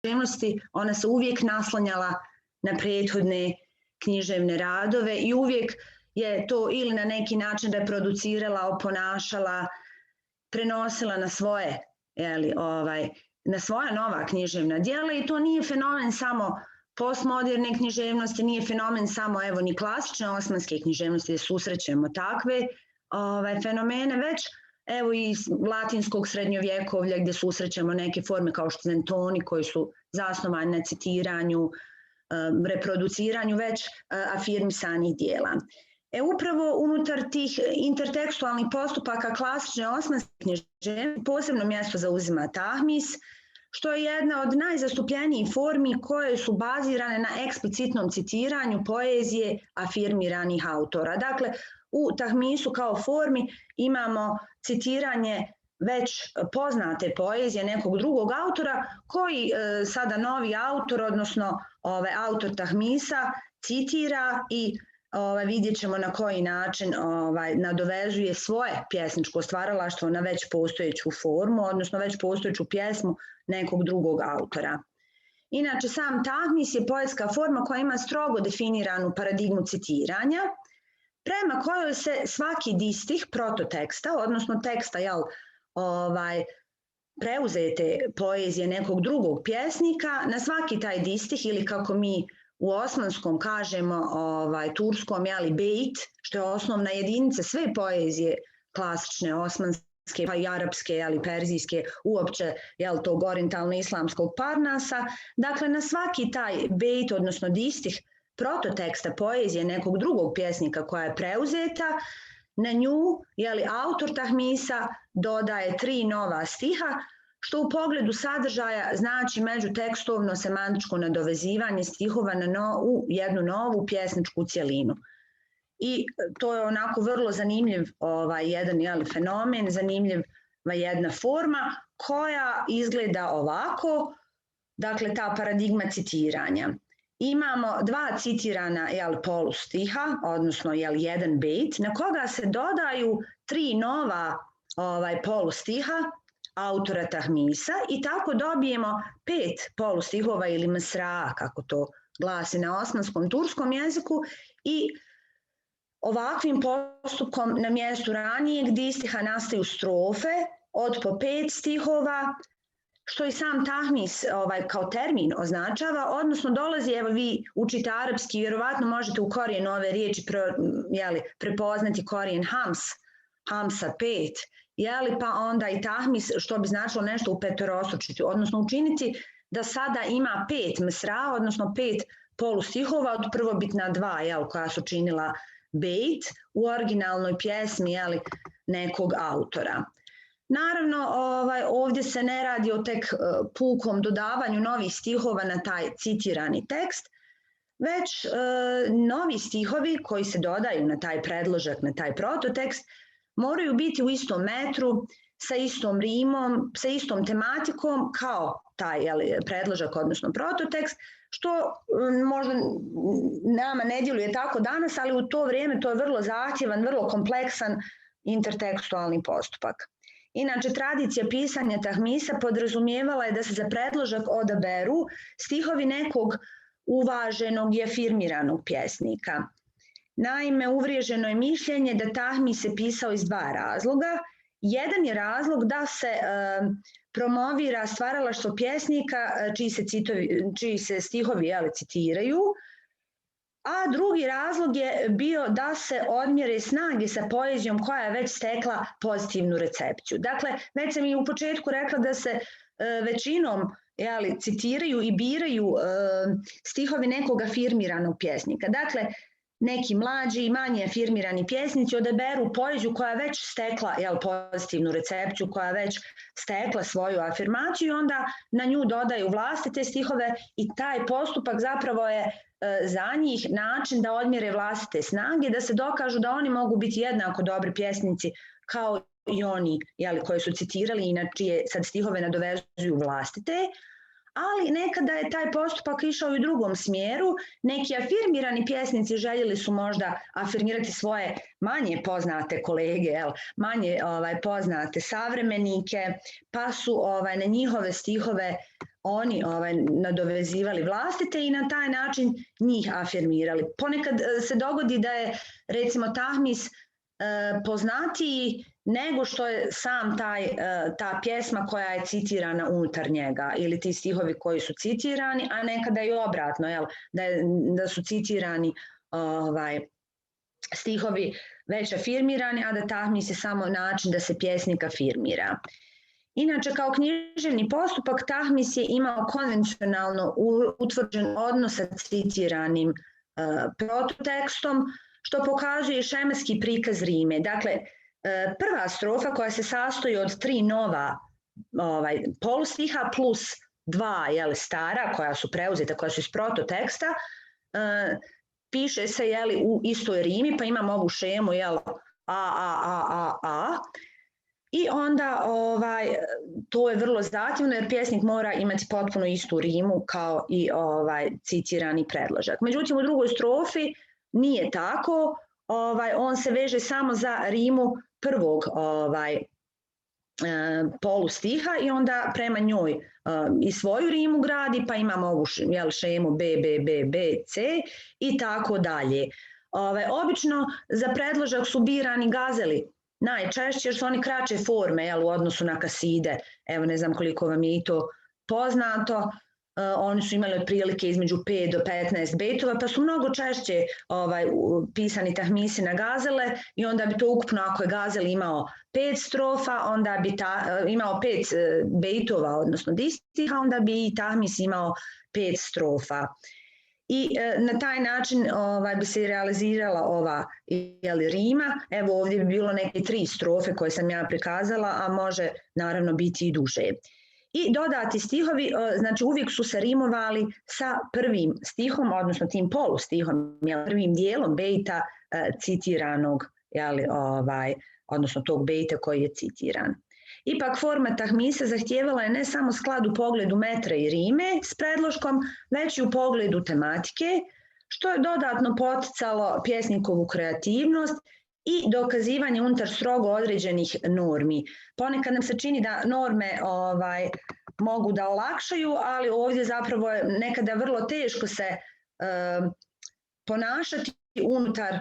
književnosti, ona se uvijek naslanjala na prethodne književne radove i uvijek je to ili na neki način reproducirala, oponašala, prenosila na svoje, na svoja nova književna djela i to nije fenomen samo postmoderne književnosti, nije fenomen samo ni klasične osmanske književnosti, gdje susrećemo takve fenomene, već i latinskog srednjovjekovlja gdje susrećemo neke forme kao što zentoni koji su zasnovani na citiranju, reproduciranju već afirmisanih dijela. Upravo unutar tih intertekstualnih postupaka klasične osmanske književnosti posebno mjesto zauzima tahmis, što je jedna od najzastupljenijih formi koje su bazirane na eksplicitnom citiranju poezije afirmiranih autora. Dakle, u tahmisu kao formi imamo citiranje već poznate poezije nekog drugog autora koji sada novi autor, odnosno autor tahmisa, citira i vidjet ćemo na koji način nadovezuje svoje pjesničko stvaralaštvo na već postojeću formu, odnosno već postojeću pjesmu nekog drugog autora. Inače, sam tahmis je poetska forma koja ima strogo definiranu paradigmu citiranja, prema kojoj se svaki distih prototeksta, odnosno teksta preuzete poezije nekog drugog pjesnika, na svaki taj distih ili kako mi u osmanskom kažemo, turskom, bejt, što je osnovna jedinica sve poezije klasične osmanske, pa i arapske, perzijske, uopće tog orientalno-islamskog parnasa. Dakle, na svaki taj bejt, odnosno distih prototeksta poezije nekog drugog pjesnika koja je preuzeta, na nju autor tahmisa dodaje 3 nova stiha, što u pogledu sadržaja znači međutekstovno semantičko nadovezivanje stihova u jednu novu pjesničku cjelinu. I to je onako vrlo zanimljiv jedan fenomen, zanimljiva jedna forma koja izgleda ovako, dakle ta paradigma citiranja. Imamo 2 citirana polustiha, odnosno jedan bejt, na koga se dodaju 3 nova polustiha autora tahmisa i tako dobijemo 5 polustihova ili mesraa, kako to glasi na osmanskom turskom jeziku, i ovakvim postupkom na mjestu ranijeg distiha nastaju strofe od po 5 stihova, što i sam tahmis kao termin označava, odnosno dolazi, vi učite arapski, vjerovatno možete u korijenu ove riječi prepoznati korijen hamsa 5, pa onda i tahmis, što bi značilo nešto u petorostručiti, odnosno učiniti da sada ima 5 mesraa, odnosno 5 polustihova od prvobitna 2, koja su činila bejt u originalnoj pjesmi nekog autora. Naravno, ovdje se ne radi o tek pukom dodavanju novih stihova na taj citirani tekst, već novi stihovi koji se dodaju na taj predložak, na taj prototekst, moraju biti u istom metru, sa istom rimom, sa istom tematikom kao taj predložak, odnosno prototekst, što možda nama ne djeluje tako danas, ali u to vrijeme to je vrlo zahtjevan, vrlo kompleksan intertekstualni postupak. Inače, tradicija pisanja tahmisa podrazumijevala je da se za predložak odaberu stihovi nekog uvaženog i afirmiranog pjesnika. Naime, uvriježeno je mišljenje da tahmis se pisao iz 2 razloga. Jedan je razlog da se promovira stvaralaštvo pjesnika čiji se stihovi citiraju, a drugi razlog je bio da se odmjere snage sa poezijom koja je već stekla pozitivnu recepciju. Dakle, već sam i u početku rekla da se većinom citiraju i biraju stihovi nekog afirmiranog pjesnika. Dakle, neki mlađi i manje afirmirani pjesnici odaberu poeziju koja je već stekla pozitivnu recepciju, koja je već stekla svoju afirmaciju i onda na nju dodaju vlastite stihove i taj postupak zapravo je za njih način da odmjere vlastite snage, da se dokažu da oni mogu biti jednako dobri pjesnici kao i oni koji su citirali i na čije sad stihove nadovezuju vlastite, ali nekada je taj postupak išao i u drugom smjeru. Neki afirmirani pjesnici željeli su možda afirmirati svoje manje poznate kolege, manje poznate savremenike, pa su na njihove stihove oni nadovezivali vlastite i na taj način njih afirmirali. Ponekad se dogodi da je recimo tahmis poznatiji nego što je sam ta pjesma koja je citirana unutar njega ili ti stihovi koji su citirani, a nekada i obratno, jel? Da su citirani stihovi već afirmirani, a da tahmis je samo način da se pjesnik afirmira. Inače, kao književni postupak, tahmis je imao konvencionalno utvrđen odnos sa citiranim prototekstom, što pokazuje šematski prikaz rime. Dakle, prva strofa koja se sastoji od 3 nova polustiha plus 2 stara koja su preuzeta, koja su iz prototeksta, piše se u istoj rimi, pa imamo ovu šemu a. I onda to je vrlo zahtjevno jer pjesnik mora imati potpuno istu rimu kao i citirani predložak. Međutim, u drugoj strofi nije tako, on se veže samo za rimu prvog polustiha i onda prema njoj i svoju rimu gradi, pa imamo ovu šemu B, B, B, B, C i tako dalje. Obično za predložak su birani gazeli, najčešće jer su oni kraće forme u odnosu na kaside. Evo, ne znam koliko vam je i to poznato. Oni su imali otprilike između 5 do 15 bejtova, pa su mnogo češće pisani tahmisi na gazele i onda bi to ukupno, ako je gazel imao 5 strofa, onda bi imao 5 bejtova, odnosno distiha, onda bi i tahmis imao 5 strofa. I na taj način bi se realizirala ova rima. Evo ovdje bi bilo neke 3 strofe koje sam ja prikazala, a može naravno biti i duže. I dodati stihovi, znači uvijek su se rimovali sa prvim stihom, odnosno tim polustihom, prvim dijelom bejta citiranog, odnosno tog bejta koji je citiran. Ipak forma tahmisa zahtijevala je ne samo sklad u pogledu metra i rime s predloškom, već i u pogledu tematike, što je dodatno poticalo pjesnikovu kreativnost i dokazivanje unutar strogo određenih normi. Ponekad nam se čini da norme mogu da olakšaju, ali ovdje zapravo je nekada vrlo teško se ponašati unutar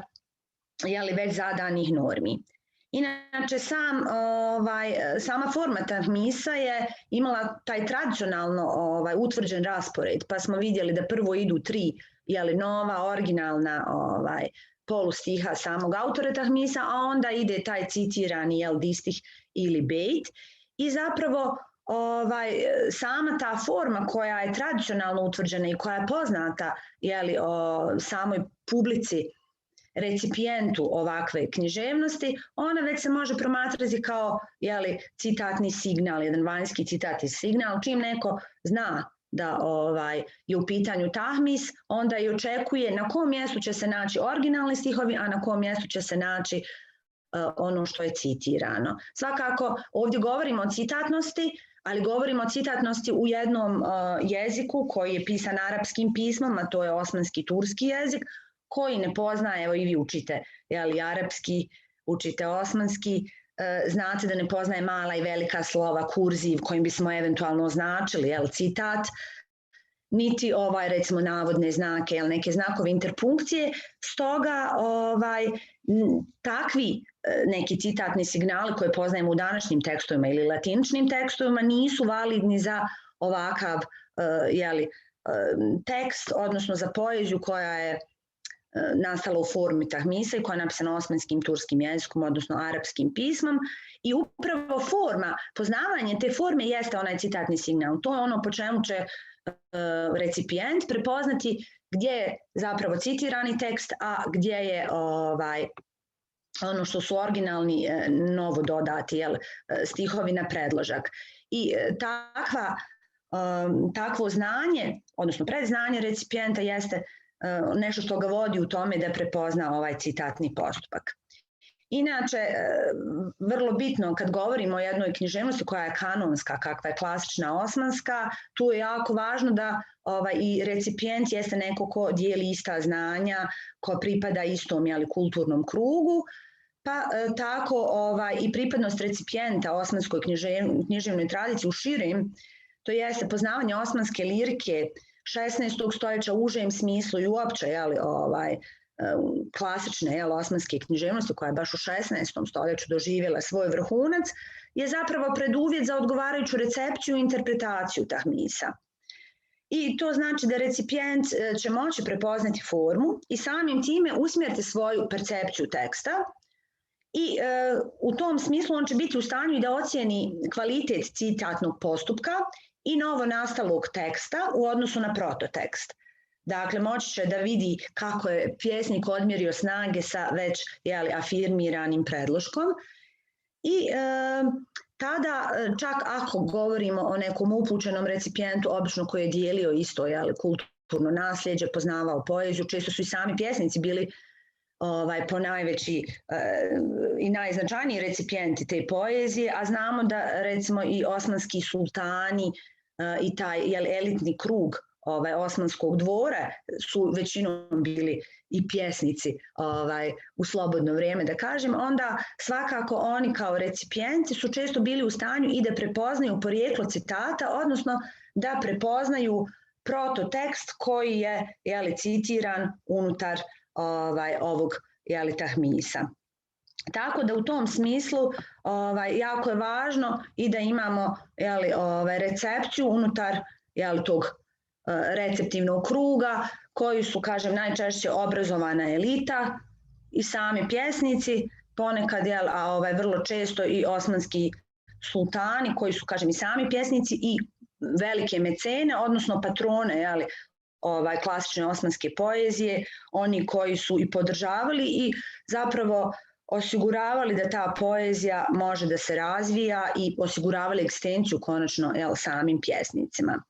već zadanih normi. Inače, sama forma tahmisa je imala taj tradicionalno utvrđen raspored, pa smo vidjeli da prvo idu 3 nova, originalna polustiha samog autora tahmisa, a onda ide taj citirani distih ili bejt. I zapravo sama ta forma koja je tradicionalno utvrđena i koja je poznata samoj publici, recipijentu ovakve književnosti, ona već se može promatrati kao citatni signal, jedan vanjski citatni signal. Čim neko zna da je u pitanju tahmis, onda i očekuje na kom mjestu će se naći originalni stihovi, a na kom mjestu će se naći ono što je citirano. Svakako, ovdje govorimo o citatnosti, ali govorimo o citatnosti u jednom jeziku koji je pisan arapskim pismom, a to je osmanski turski jezik, koji ne poznaje, evo i vi učite arapski, učite osmanski, znate da ne poznaje mala i velika slova, kurziv kojim bismo eventualno označili citat, niti recimo navodne znake, neke znakove interpunkcije. Stoga takvi neki citatni signali koje poznajemo u današnjim tekstovima ili latiničnim tekstovima nisu validni za ovakav tekst, odnosno za poeziju koja je nastala u formi tahmisa i koja je napisana osmanskim turskim jezikom, odnosno arapskim pismom. I upravo forma, poznavanje te forme jeste onaj citatni signal. To je ono po čemu će recipijent prepoznati gdje je zapravo citirani tekst, a gdje je ono što su originalni novo dodati stihovi na predložak. I takvo znanje, odnosno predznanje recipijenta jeste nešto što ga vodi u tome da prepozna ovaj citatni postupak. Inače, vrlo bitno kad govorimo o jednoj književnosti koja je kanonska, kakva je klasična osmanska, tu je jako važno da i recipijent jeste neko ko dijeli ista znanja, ko pripada istom kulturnom krugu, pa tako i pripadnost recipijenta osmanskoj književnoj tradiciji u širem to jeste poznavanje osmanske lirike 16. stoljeća u užem smislu i uopće klasične osmanske književnosti koja je baš u 16. stoljeću doživjela svoj vrhunac, je zapravo preduvjet za odgovarajuću recepciju i interpretaciju tahmisa. I to znači da recipijent će moći prepoznati formu i samim time usmjeriti svoju percepciju teksta i u tom smislu on će biti u stanju i da ocijeni kvalitet citatnog postupka i novo nastalog teksta u odnosu na prototekst. Dakle, moći će da vidi kako je pjesnik odmjerio snage sa već afirmiranim predloškom i tada, čak ako govorimo o nekom upućenom recipijentu, obično koji je dijelio isto kulturno nasljeđe, poznavao poeziju, često su i sami pjesnici bili ponajveći i najznačajniji recipijenti te poezije, a znamo da recimo i osmanski sultani i taj elitni krug osmanskog dvora su većinom bili i pjesnici u slobodno vrijeme, da kažem, onda svakako oni kao recipijenti su često bili u stanju i da prepoznaju porijeklo citata, odnosno da prepoznaju prototekst koji je citiran unutar ovog tahmisa. Tako da u tom smislu jako je važno i da imamo recepciju unutar tog receptivnog kruga koji su, kažem, najčešće obrazovana elita i sami pjesnici, ponekad, vrlo često i osmanski sultani koji su, kažem, i sami pjesnici i velike mecene, odnosno patrone, klasične osmanske poezije, oni koji su i podržavali i zapravo osiguravali da ta poezija može da se razvija i osiguravali egzistenciju konačno samim pjesnicima.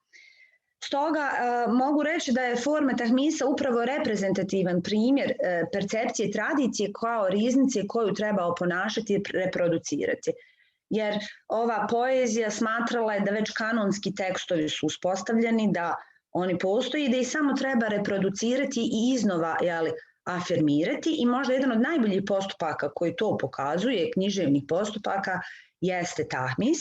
Stoga mogu reći da je forma tahmisa upravo reprezentativan primjer percepcije tradicije kao riznice koju treba oponašati i reproducirati. Jer ova poezija smatrala je da već kanonski tekstovi su uspostavljeni, da oni postoji i da ih samo treba reproducirati i iznova afirmirati i možda jedan od najboljih postupaka koji to pokazuje, književnih postupaka, jeste tahmis.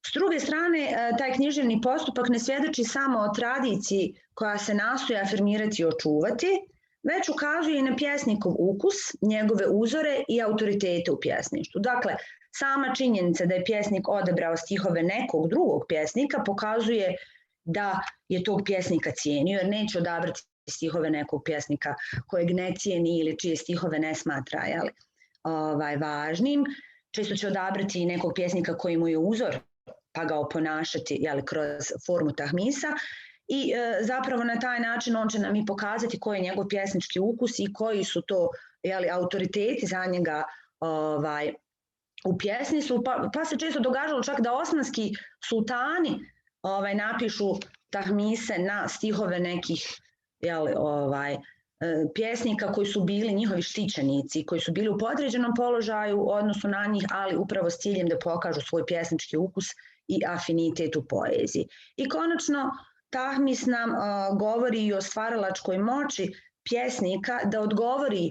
S druge strane, taj književni postupak ne svjedoči samo o tradiciji koja se nastoji afirmirati i očuvati, već ukazuje i na pjesnikov ukus, njegove uzore i autoritete u pjesništvu. Dakle, sama činjenica da je pjesnik odabrao stihove nekog drugog pjesnika pokazuje da je tog pjesnika cijenio, jer neće odabrati stihove nekog pjesnika kojeg ne cijeni ili čije stihove ne smatra važnim. Često će odabrati i nekog pjesnika koji mu je uzor, pa ga oponašati kroz formu tahmisa i zapravo na taj način on će nam i pokazati koji je njegov pjesnički ukus i koji su to autoriteti za njega u pjesništvu, pa se često događalo čak da osmanski sultani napišu tahmise na stihove nekih pjesnika koji su bili njihovi štićenici, koji su bili u podređenom položaju u odnosu na njih, ali upravo s ciljem da pokažu svoj pjesnički ukus i afinitet u poeziji. I konačno, tahmis nam govori i o stvaralačkoj moći pjesnika da odgovori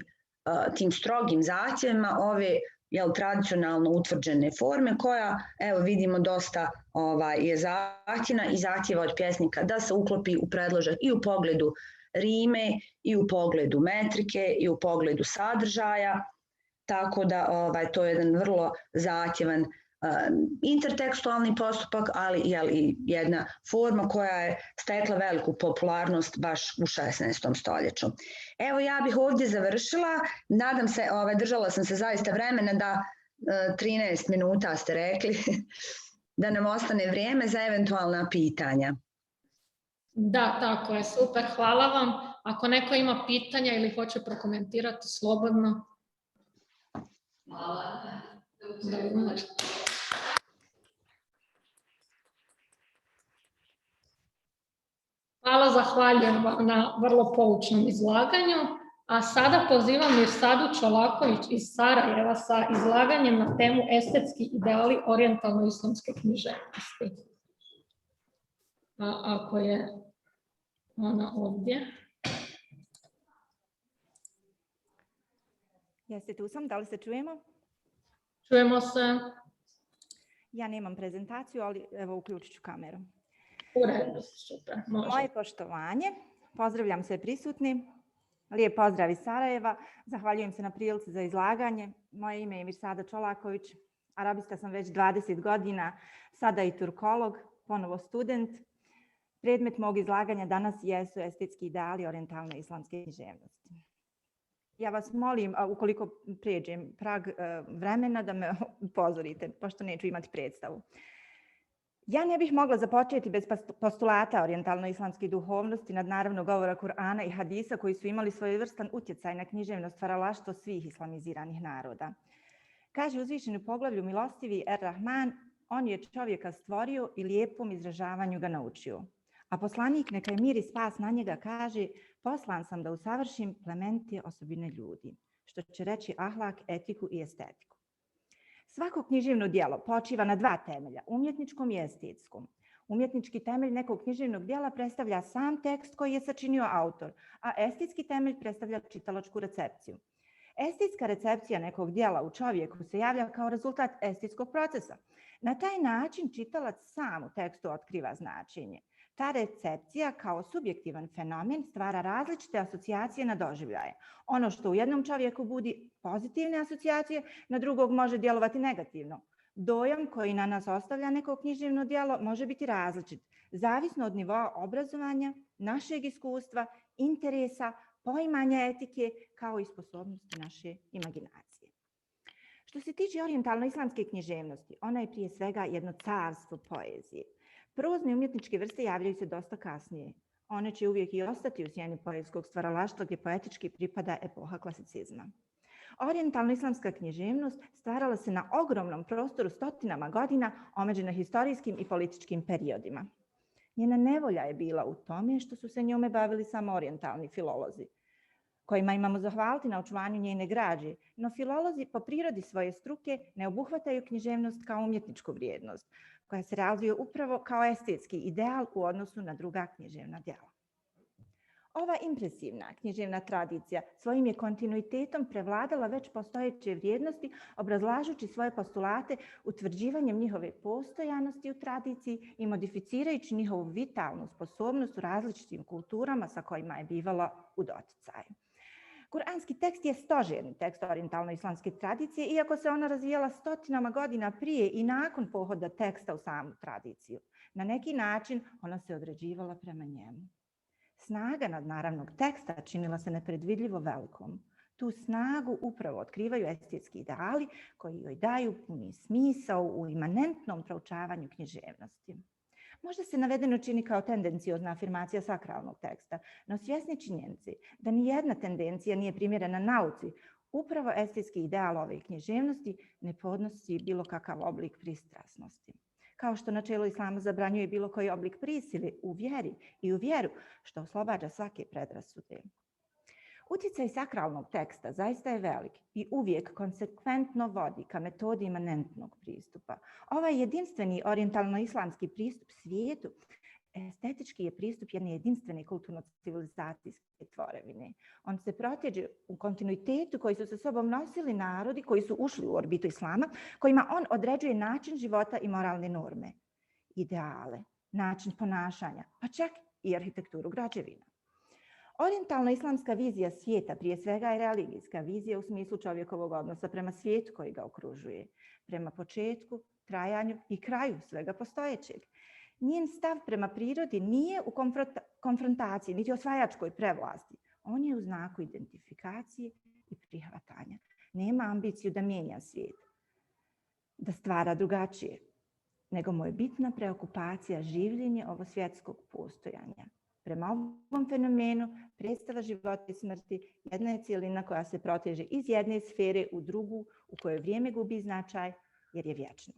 tim strogim zahtjevima ove tradicionalno utvrđene forme koja, evo vidimo, dosta je zahtjevna i zahtjeva od pjesnika da se uklopi u predložak i u pogledu rime, i u pogledu metrike, i u pogledu sadržaja, tako da to je jedan vrlo zahtjevan intertekstualni postupak, ali i jedna forma koja je stekla veliku popularnost baš u 16. stoljeću. Evo, ja bih ovdje završila. Nadam se, držala sam se zaista vremena da 13 minuta ste rekli, da nam ostane vrijeme za eventualna pitanja. Da, tako je, super, hvala vam. Ako neko ima pitanja ili hoće prokomentirati, slobodno. Hvala. Hvala, zahvaljujem vam na vrlo poučnom izlaganju. A sada pozivam Mirsadu Čolaković iz Sarajeva sa izlaganjem na temu estetski ideali orijentalno-islamske književnosti. Ako je ona ovdje. Jeste tu sam, da li se čujemo? Čujemo se. Ja nemam prezentaciju, ali evo uključit ću kameru. U redu, super, može. Moje poštovanje. Pozdravljam sve prisutni. Lijep pozdrav iz Sarajeva. Zahvaljujem se na prilici za izlaganje. Moje ime je Mirsada Čolaković. Arabista sam već 20 godina, sada i turkolog, ponovo student. Predmet mog izlaganja danas jesu estetski ideali orijentalne islamske književnosti. Ja vas molim, ukoliko prijeđem prag vremena, da me upozorite, pošto neću imati predstavu. Ja ne bih mogla započeti bez postulata orijentalno-islamske duhovnosti, nadnaravno govora Kur'ana i hadisa koji su imali svojevrstan utjecaj na književno stvaralaštvo svih islamiziranih naroda. Kaže uzvišeni u poglavlju Milostivi Er-Rahman, on je čovjeka stvorio i lijepom izražavanju ga naučio. A poslanik, neka je mir i spas na njega, kaže, poslan sam da usavršim plemenite osobine ljudi, što će reći ahlak, etiku i estetiku. Svako književno djelo počiva na dva temelja, umjetničkom i estetskom. Umjetnički temelj nekog književnog djela predstavlja sam tekst koji je sačinio autor, a estetski temelj predstavlja čitalačku recepciju. Estetska recepcija nekog djela u čovjeku se javlja kao rezultat estetskog procesa. Na taj način čitalac sam u tekstu otkriva značenje. Ta recepcija kao subjektivan fenomen stvara različite asocijacije na doživljaje. Ono što u jednom čovjeku budi pozitivne asocijacije, na drugog može djelovati negativno. Dojam koji na nas ostavlja neko književno djelo može biti različit, zavisno od nivoa obrazovanja, našeg iskustva, interesa, poimanja etike, kao i sposobnosti naše imaginacije. Što se tiče orijentalno-islamske književnosti, ona je prije svega jedno carstvo poezije. Prozne umjetničke vrste javljaju se dosta kasnije. One će uvijek i ostati u sjeni poetskog stvaralaštva gdje poetički pripada epoha klasicizma. Orijentalno-islamska književnost stvarala se na ogromnom prostoru stotinama godina, omeđena historijskim i političkim periodima. Njena nevolja je bila u tome što su se njome bavili samo orijentalni filolozi, kojima imamo zahvaliti na očuvanju njene građe, no filolozi po prirodi svoje struke ne obuhvataju književnost kao umjetničku vrijednost, koja se razvija upravo kao estetski ideal u odnosu na druga književna djela. Ova impresivna književna tradicija svojim je kontinuitetom prevladala već postojeće vrijednosti, obrazlažući svoje postulate utvrđivanjem njihove postojanosti u tradiciji i modificirajući njihovu vitalnu sposobnost u različitim kulturama sa kojima je bivala u doticaju. Kuranski tekst je stožerni tekst orijentalno-islamske tradicije, iako se ona razvijala stotinama godina prije i nakon pohoda teksta u samu tradiciju. Na neki način ona se određivala prema njemu. Snaga nadnaravnog teksta činila se nepredvidljivo velikom. Tu snagu upravo otkrivaju estetski ideali koji joj daju puni smisao u imanentnom proučavanju književnosti. Možda se navedeno čini kao tendenciozna afirmacija sakralnog teksta, no svjesni činjenice da nijedna tendencija nije primjerena nauci, upravo estetski ideal ove književnosti ne podnosi bilo kakav oblik pristrasnosti. Kao što načelo islama zabranjuje bilo koji oblik prisile u vjeri i u vjeru, što oslobađa svake predrasude. Utjecaj sakralnog teksta zaista je velik i uvijek konsekventno vodi ka metodi imanentnog pristupa. Ovaj jedinstveni orijentalno-islamski pristup svijetu estetički je pristup jedne jedinstvene kulturno-civilizacijske tvorevine. On se proteže u kontinuitetu koji su sa sobom nosili narodi koji su ušli u orbitu islama, kojima on određuje način života i moralne norme, ideale, način ponašanja, pa čak i arhitekturu građevina. Orijentalno-islamska vizija svijeta prije svega je religijska vizija u smislu čovjekovog odnosa prema svijetu koji ga okružuje, prema početku, trajanju i kraju svega postojećeg. Njen stav prema prirodi nije u konfrontaciji, niti osvajačkoj prevlasti. On je u znaku identifikacije i prihvatanja. Nema ambiciju da mijenja svijet, da stvara drugačije, nego mu je bitna preokupacija življenja ovosvjetskog postojanja. Prema ovom fenomenu predstava života i smrti jedna je cjelina koja se proteže iz jedne sfere u drugu, u kojoj vrijeme gubi značaj jer je vječno.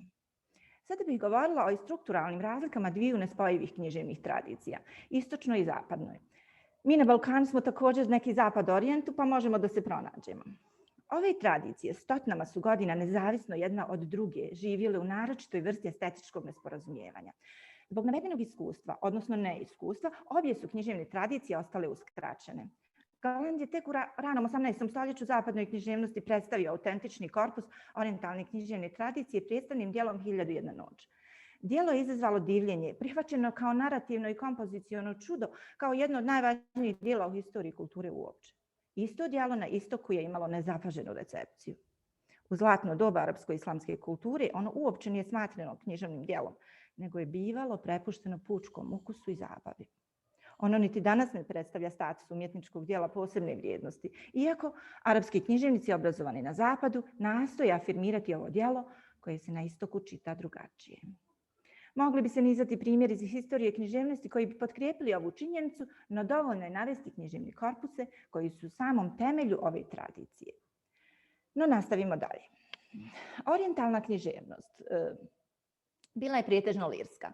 Sada bih govorila o strukturalnim razlikama dviju nespojivih književnih tradicija, istočnoj i zapadnoj. Mi na Balkanu smo također neki zapad orijentu, pa možemo da se pronađemo. Ove tradicije stotinama su godina nezavisno jedna od druge živjele u naročitoj vrsti estetičkog nesporazumijevanja. Zbog navedenog iskustva, odnosno neiskustva, obje su književne tradicije ostale uskraćene. Galand je tek u ranom 18. stoljeću zapadnoj književnosti predstavio autentični korpus orijentalne književne tradicije predstavnim dijelom 1001 noć. Djelo je izazvalo divljenje, prihvaćeno kao narativno i kompoziciono čudo, kao jedno od najvažnijih djela u historiji kulture uopće. Isto djelo na istoku je imalo nezapaženu recepciju. U zlatno doba arapsko-islamske kulture ono uopće nije smatrano književnim djelom, nego je bivalo prepušteno pučkom ukusu i zabavi. Ono niti danas ne predstavlja status umjetničkog djela posebne vrijednosti, iako arapski književnici obrazovani na zapadu nastoje afirmirati ovo djelo koje se na istoku čita drugačije. Mogli bi se nizati primjeri iz historije književnosti koji bi potkrijepili ovu činjenicu, no dovoljno je navesti književne korpuse koji su u samom temelju ove tradicije. No, nastavimo dalje. Orijentalna književnost bila je pretežno lirska.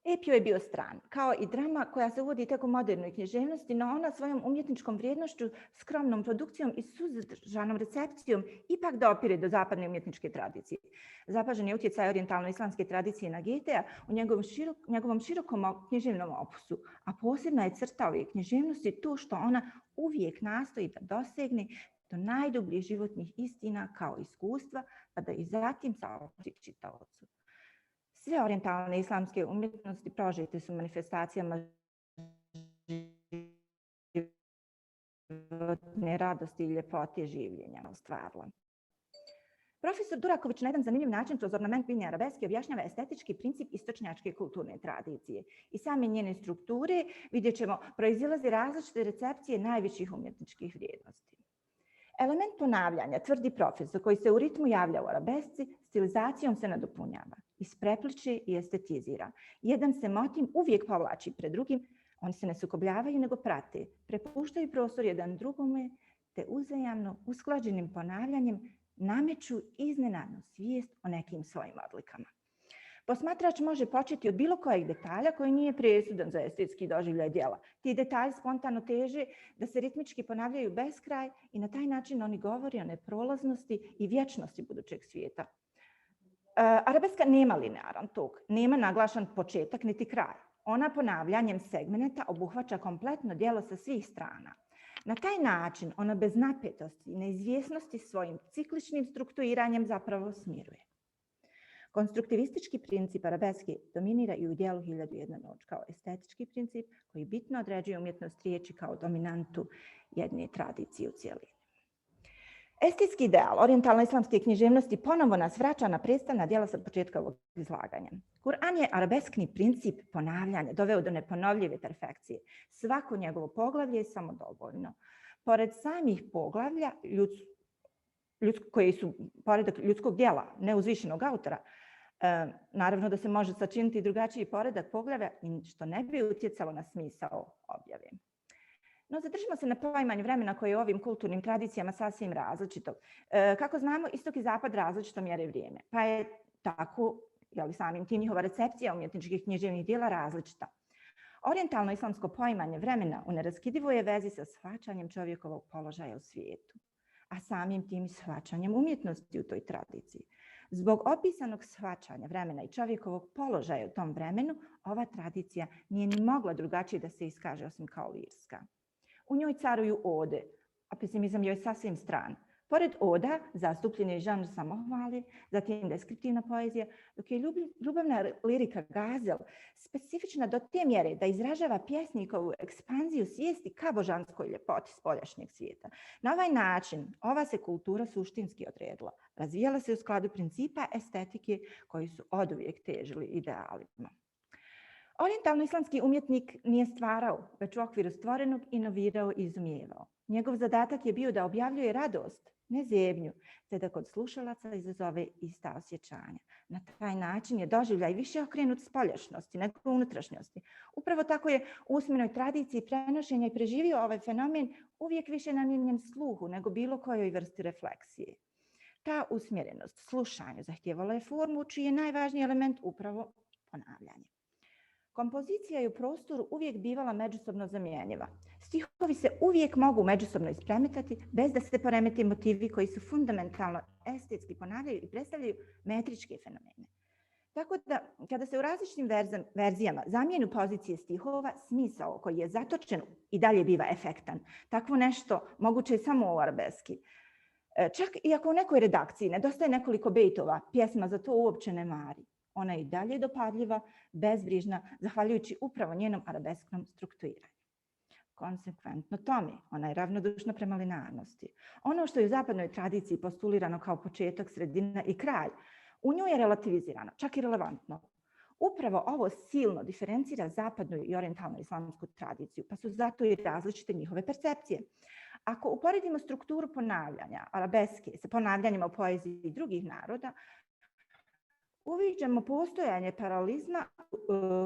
Epio je bio stran, kao i drama koja se uvodi tek u modernoj književnosti, no ona svojom umjetničkom vrijednošću, skromnom produkcijom i suzdržanom recepcijom ipak dopire do zapadne umjetničke tradicije. Zapažen je utjecaj orijentalno-islamske tradicije na Goethea u njegovom širokom književnom opusu, a posebna je crta ove književnosti to što ona uvijek nastoji da dosegne do najdubljih životnih istina kao iskustva, pa da i zatim saopći čitaocu. Sve orijentalne islamske umjetnosti prožete su manifestacijama životne radosti i ljepote življenja ostvarila. Profesor Duraković na jedan zanimljiv način kroz ornament biljne arabeske objašnjava estetički princip istočnjačke kulturne tradicije. I same njene strukture, vidjet ćemo, proizilaze različite recepcije najviših umjetničkih vrijednosti. Element ponavljanja, tvrdi profesor, koji se u ritmu javlja u arabesci, stilizacijom se nadopunjava, isprepliče i estetizira. Jedan se motiv uvijek povlači pred drugim, oni se ne sukobljavaju nego prate, prepuštaju prostor jedan drugome, te uzajamno usklađenim ponavljanjem nameću iznenadnu svijest o nekim svojim odlikama. Posmatrač može početi od bilo kojeg detalja koji nije presudan za estetski doživljaj djela. Ti detalji spontano teže da se ritmički ponavljaju beskraj i na taj način oni govori o neprolaznosti i vječnosti budućeg svijeta. Arabeska nema linearan tok, nema naglašan početak niti kraj. Ona ponavljanjem segmenata obuhvaća kompletno djelo sa svih strana. Na taj način ona bez napetosti i neizvjesnosti svojim cikličnim strukturiranjem zapravo smiruje. Konstruktivistički princip arabeske dominira i u djelu 1001 noć kao estetički princip koji bitno određuje umjetnost riječi kao dominantu jedne tradicije u cijelini. Estetski ideal orijentalno-islamske književnosti ponovo nas vraća na predstavna djela sa početka ovog izlaganja. Kur'an je arabeskni princip ponavljanja doveo do neponovljive perfekcije. Svako njegovo poglavlje je samodovoljno. Pored samih poglavlja, koji su poredak ljudskog djela, neuzvišenog autora, naravno da se može sačiniti drugačiji poredak poglavlja što ne bi utjecalo na smisao objave. No, zadržimo se na poimanju vremena koje je u ovim kulturnim tradicijama sasvim različito. Kako znamo, istok i zapad različito mjere vrijeme, pa je tako, samim tim njihova recepcija umjetničkih književnih djela različita. Orijentalno islamsko poimanje vremena u neraskidivoj je vezi sa shvaćanjem čovjekovog položaja u svijetu, a samim tim shvaćanjem umjetnosti u toj tradiciji. Zbog opisanog shvaćanja vremena i čovjekovog položaja u tom vremenu, ova tradicija nije ni mogla drugačije da se iskaže osim kao lirska. U njoj caruju ode, a pesimizam joj sasvim stran. Pored oda, zastupljen je žanr samohvale, zatim deskriptivna poezija, dok je ljubavna lirika gazel specifična do te mjere da izražava pjesnikovu ekspanziju svijesti ka božanskoj ljepoti spoljašnjeg svijeta. Na ovaj način ova se kultura suštinski odredila. Razvijala se u skladu principa estetike koji su oduvijek težili idealima. Orijentalno-islamski umjetnik nije stvarao, već u okviru stvorenog inovirao i izumijevao. Njegov zadatak je bio da objavljuje radost, ne zebnju, te da kod slušalaca izazove ista osjećanja. Na taj način je doživljaj više okrenut spoljašnosti nego unutrašnjosti. Upravo tako je u usmenoj tradiciji prenošenja i preživio ovaj fenomen uvijek više namijenjen sluhu nego bilo kojoj vrsti refleksije. Ta usmjerenost slušanju zahtijevala je formu čiji je najvažniji element upravo ponavljanje. Kompozicija je u prostoru uvijek bivala međusobno zamjenjiva. Stihovi se uvijek mogu međusobno ispremetati bez da se poremete motivi koji su fundamentalno estetski ponavljaju i predstavljaju metričke fenomene. Tako da, kada se u različitim verzijama zamijenu pozicije stihova, smisao koji je zatočen i dalje biva efektan. Takvo nešto moguće je samo u arabeski. Čak i ako u nekoj redakciji nedostaje nekoliko bejtova, pjesma za to uopće ne mari. Ona je i dalje dopadljiva, bezbrižna, zahvaljujući upravo njenom arabesknom strukturiranju. Konsekventno tome, ona je ravnodušna prema linearnosti. Ono što je u zapadnoj tradiciji postulirano kao početak, sredina i kraj, u nju je relativizirano, čak i relevantno. Upravo ovo silno diferencira zapadnu i orijentalnu islamsku tradiciju, pa su zato i različite njihove percepcije. Ako uporedimo strukturu ponavljanja arabeske sa ponavljanjima u poeziji drugih naroda, uviđamo postojanje paralelizma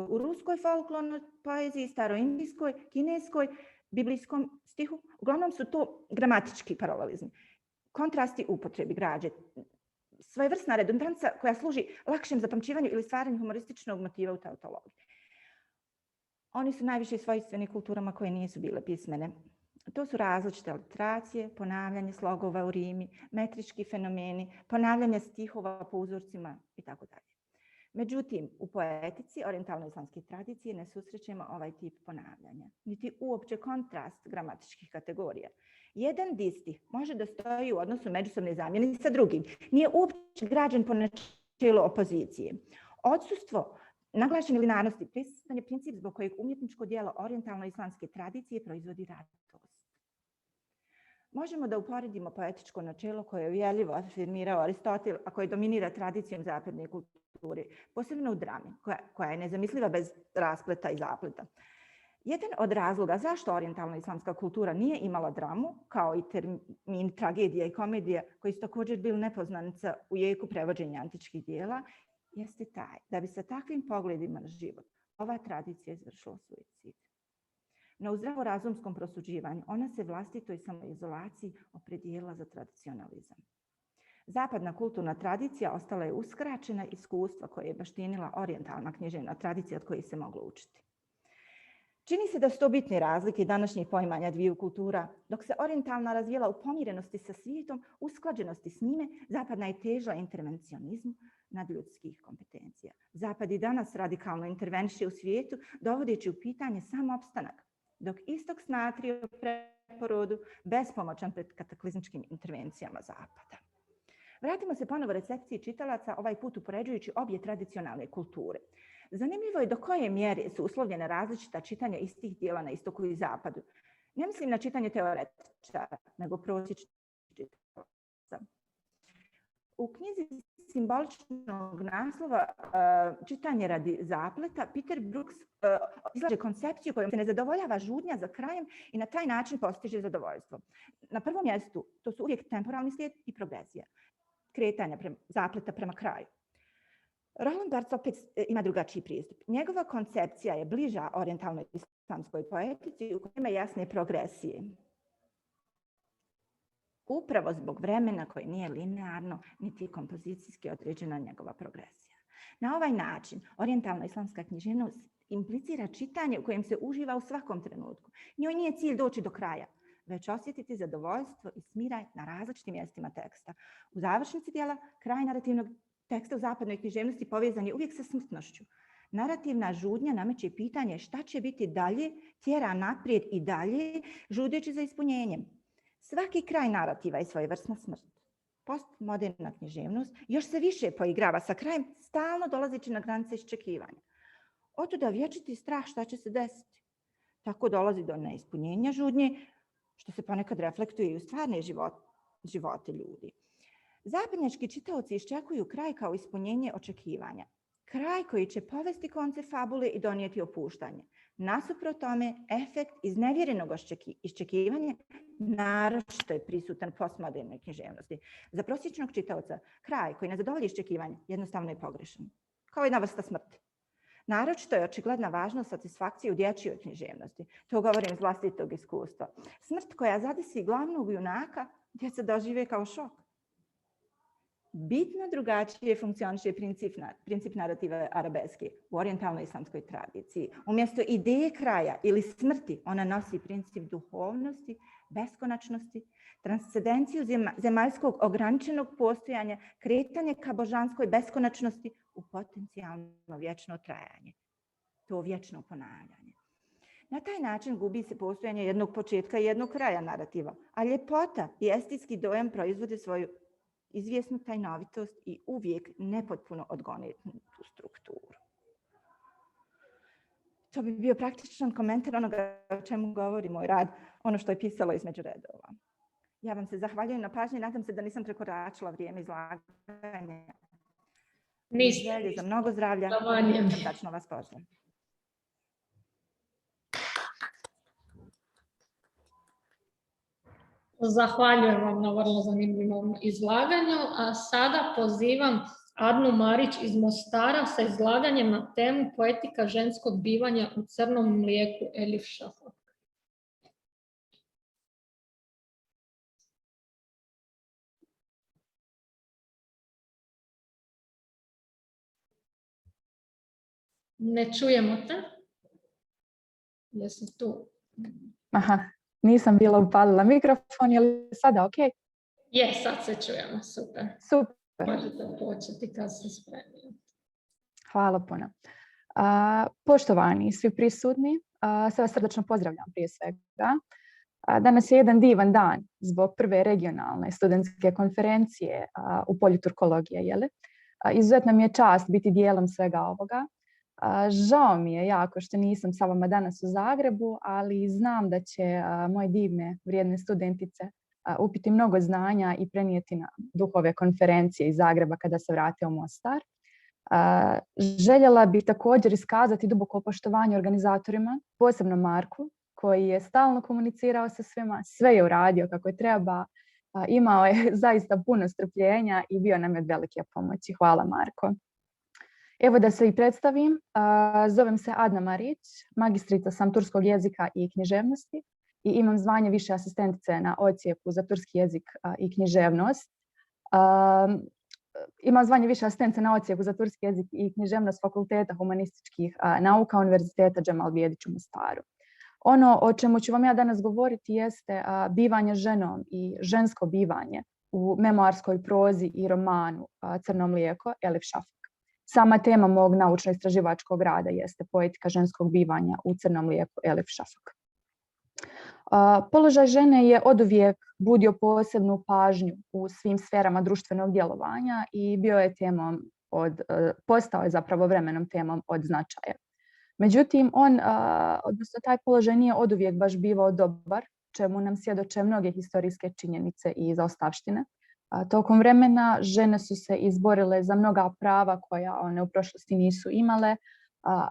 u ruskoj folklornoj poeziji, staroindijskoj, kineskoj, biblijskom stihu. Uglavnom su to gramatički paralelizmi, kontrasti upotrebi građe, svojevrsna redundanca koja služi lakšem zapamćivanju ili stvaranju humorističnog motiva u tautologiji. Oni su najviše svojstveni kulturama koje nisu bile pismene. To su različite literacije, ponavljanje slogova u rimi, metrički fenomeni, ponavljanje stihova po uzorcima itd. Međutim, u poetici orijentalno-islamske tradicije ne susrećemo ovaj tip ponavljanja, niti uopće kontrast gramatičkih kategorija. Jedan distih može da stoji u odnosu međusobne zamjene sa drugim. Nije uopće građen po načelu opozicije. Odsustvo naglašene linearnosti prisutan je princip zbog kojeg umjetničko djelo orijentalno-islamske tradicije proizvodi radost. Možemo da uporedimo poetičko načelo koje je uvjerljivo afirmirao Aristotel, a koje dominira tradicijom zapadne kulture, posebno u drami, koja je nezamisliva bez raspleta i zapleta. Jedan od razloga zašto orijentalno-islamska kultura nije imala dramu, kao i termin tragedija i komedija, koji su također bili nepoznanica u jeku prevođenja antičkih dijela, jeste taj da bi sa takvim pogledima na život ova tradicija izvršila suicid. No u zdravorazumskom prosuđivanju ona se vlastitoj samoizolaciji opredijelila za tradicionalizam. Zapadna kulturna tradicija ostala je uskraćena iskustva koje je baštinila orijentalna književna tradicija od kojih se moglo učiti. Čini se da su to bitne razlike današnjih poimanja dviju kultura. Dok se orijentalna razvijela u pomirenosti sa svijetom, usklađenosti s njime, zapadna je težila intervencionizmu nadljudskih kompetencija. Zapad i danas radikalno interveniše u svijetu, dovodeći u pitanje sam opstanak, dok istok smatri o preporodu bespomoćan pred kataklizmičkim intervencijama Zapada. Vratimo se ponovo recepciji čitalaca, ovaj put upoređujući obje tradicionalne kulture. Zanimljivo je do koje mjere su uslovljene različita čitanja istih dijela na istoku i zapadu. Ne mislim na čitanje teoretičara, nego prosječnih čitalaca. U knjizi simboličnog naslova Čitanje radi zapleta, Peter Brooks izlaže koncepciju kojom se ne zadovoljava žudnja za krajem i na taj način postiže zadovoljstvo. Na prvom mjestu to su uvijek temporalni slijed i progresija, kretanja zapleta prema kraju. Roland Barthes opet ima drugačiji pristup. Njegova koncepcija je bliža orijentalnoj islamskoj poetici u kojoj ima jasne progresije. Upravo zbog vremena koje nije linearno, niti kompozicijski određena njegova progresija. Na ovaj način orijentalna islamska književnost implicira čitanje u kojem se uživa u svakom trenutku. Njoj nije cilj doći do kraja, već osjetiti zadovoljstvo i smiraj na različitim mjestima teksta. U završnici dijela kraj narativnog teksta u zapadnoj književnosti povezan je uvijek sa smrtnošću. Narativna žudnja nameće pitanje šta će biti dalje, tjera naprijed i dalje, žudeći za ispunjenjem. Svaki kraj narativa je svojevrsna smrt. Postmoderna književnost još se više poigrava sa krajem, stalno dolazeći na granice iščekivanja. Otuda vječiti strah šta će se desiti. Tako dolazi do neispunjenja žudnje, što se ponekad reflektuje i u stvarne živote ljudi. Zapadnjački čitaoci iščekuju kraj kao ispunjenje očekivanja. Kraj koji će povesti konce fabule i donijeti opuštanje. Nasuprot tome, efekt iznevjerenog iščekivanja naročito je prisutan postmodernoj književnosti. Za prosječnog čitaoca, kraj koji ne zadovolji iščekivanje jednostavno je pogrešan. Kao jedna vrsta smrti. Naročito je očigledna važnost satisfakcije u dječjoj književnosti. To govorim iz vlastitog iskustva. Smrt koja zadesi glavnog junaka, djeca dožive kao šok. Bitno drugačije funkcioniše princip narativa arabeske u orijentalnoj islamskoj tradiciji. Umjesto ideje kraja ili smrti, ona nosi princip duhovnosti, beskonačnosti, transcendenciju zemaljskog ograničenog postojanja, kretanje ka božanskoj beskonačnosti u potencijalno vječno trajanje. To vječno ponavljanje. Na taj način gubi se postojanje jednog početka i jednog kraja narativa, a ljepota i estetski dojam proizvode svoju izvjesnu tajnovitost i uvijek nepotpuno odgonitu strukturu. To bi bio praktičan komentar onoga o čemu govori moj rad, ono što je pisalo između redova. Ja vam se zahvaljujem na pažnji, nadam se da nisam prekoračila vrijeme izlaganja. Želje za mnogo zdravlja, srdačno vas pozdravljam. Zahvaljujem vam na vrlo zanimljivom izlaganju, a sada pozivam Adnu Marić iz Mostara sa izlaganjem na temu poetika ženskog bivanja u crnom mlijeku Elif Shafak. Ne čujemo te. Jesi tu? Aha, nisam bila upalila mikrofon, je li sada ok? Je, sad se čujemo, super. Super. Možete početi kad ste spremni. Hvala puno. Poštovani svi prisutni, sve vas srdačno pozdravljam prije svega. Danas je jedan divan dan zbog prve regionalne studentske konferencije u polju turkologije. Izuzetno mi je čast biti dijelom svega ovoga. Žao mi je jako što nisam sa vama danas u Zagrebu, ali znam da će moje divne, vrijedne studentice upiti mnogo znanja i prenijeti na duh ove konferencije iz Zagreba kada se vrate u Mostar. Željela bih također iskazati duboko poštovanje organizatorima, posebno Marku, koji je stalno komunicirao sa svima, sve je uradio kako je treba, imao je zaista puno strpljenja i bio nam je od velike pomoći. Hvala, Marko. Evo da se i predstavim, zovem se Adna Marić, magistrica sam turskog jezika i književnosti i imam zvanje više asistentice na odsjeku za turski jezik i književnost. Imam zvanje više asistentice na odsjeku za turski jezik i književnost Fakulteta humanističkih nauka Univerziteta Džemal Bijedić u Mostaru. Ono o čemu ću vam ja danas govoriti jeste bivanje ženom i žensko bivanje u memoarskoj prozi i romanu Crno mlijeko Elif Shafak. Sama tema mog naučno-istraživačkog rada jeste poetika ženskog bivanja u Crnom mlijeku Elif Shafak. Položaj žene je oduvijek budio posebnu pažnju u svim sferama društvenog djelovanja i postao je zapravo vremenom temom od značaja. Međutim, odnosno taj položaj nije oduvijek baš bivao dobar, čemu nam svjedoče mnoge historijske činjenice i zaostavštine. Tokom vremena žene su se izborile za mnoga prava koja one u prošlosti nisu imale,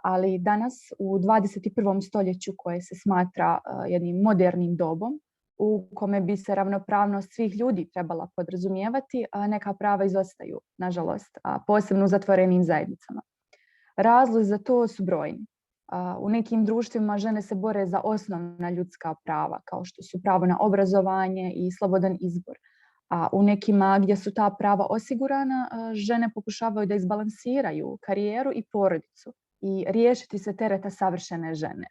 ali danas u 21. stoljeću koje se smatra jednim modernim dobom u kome bi se ravnopravnost svih ljudi trebala podrazumijevati, neka prava izostaju, nažalost, posebno u zatvorenim zajednicama. Razlozi za to su brojni. U nekim društvima žene se bore za osnovna ljudska prava, kao što su pravo na obrazovanje i slobodan izbor. A u nekima gdje su ta prava osigurana, žene pokušavaju da izbalansiraju karijeru i porodicu i riješiti se tereta savršene žene.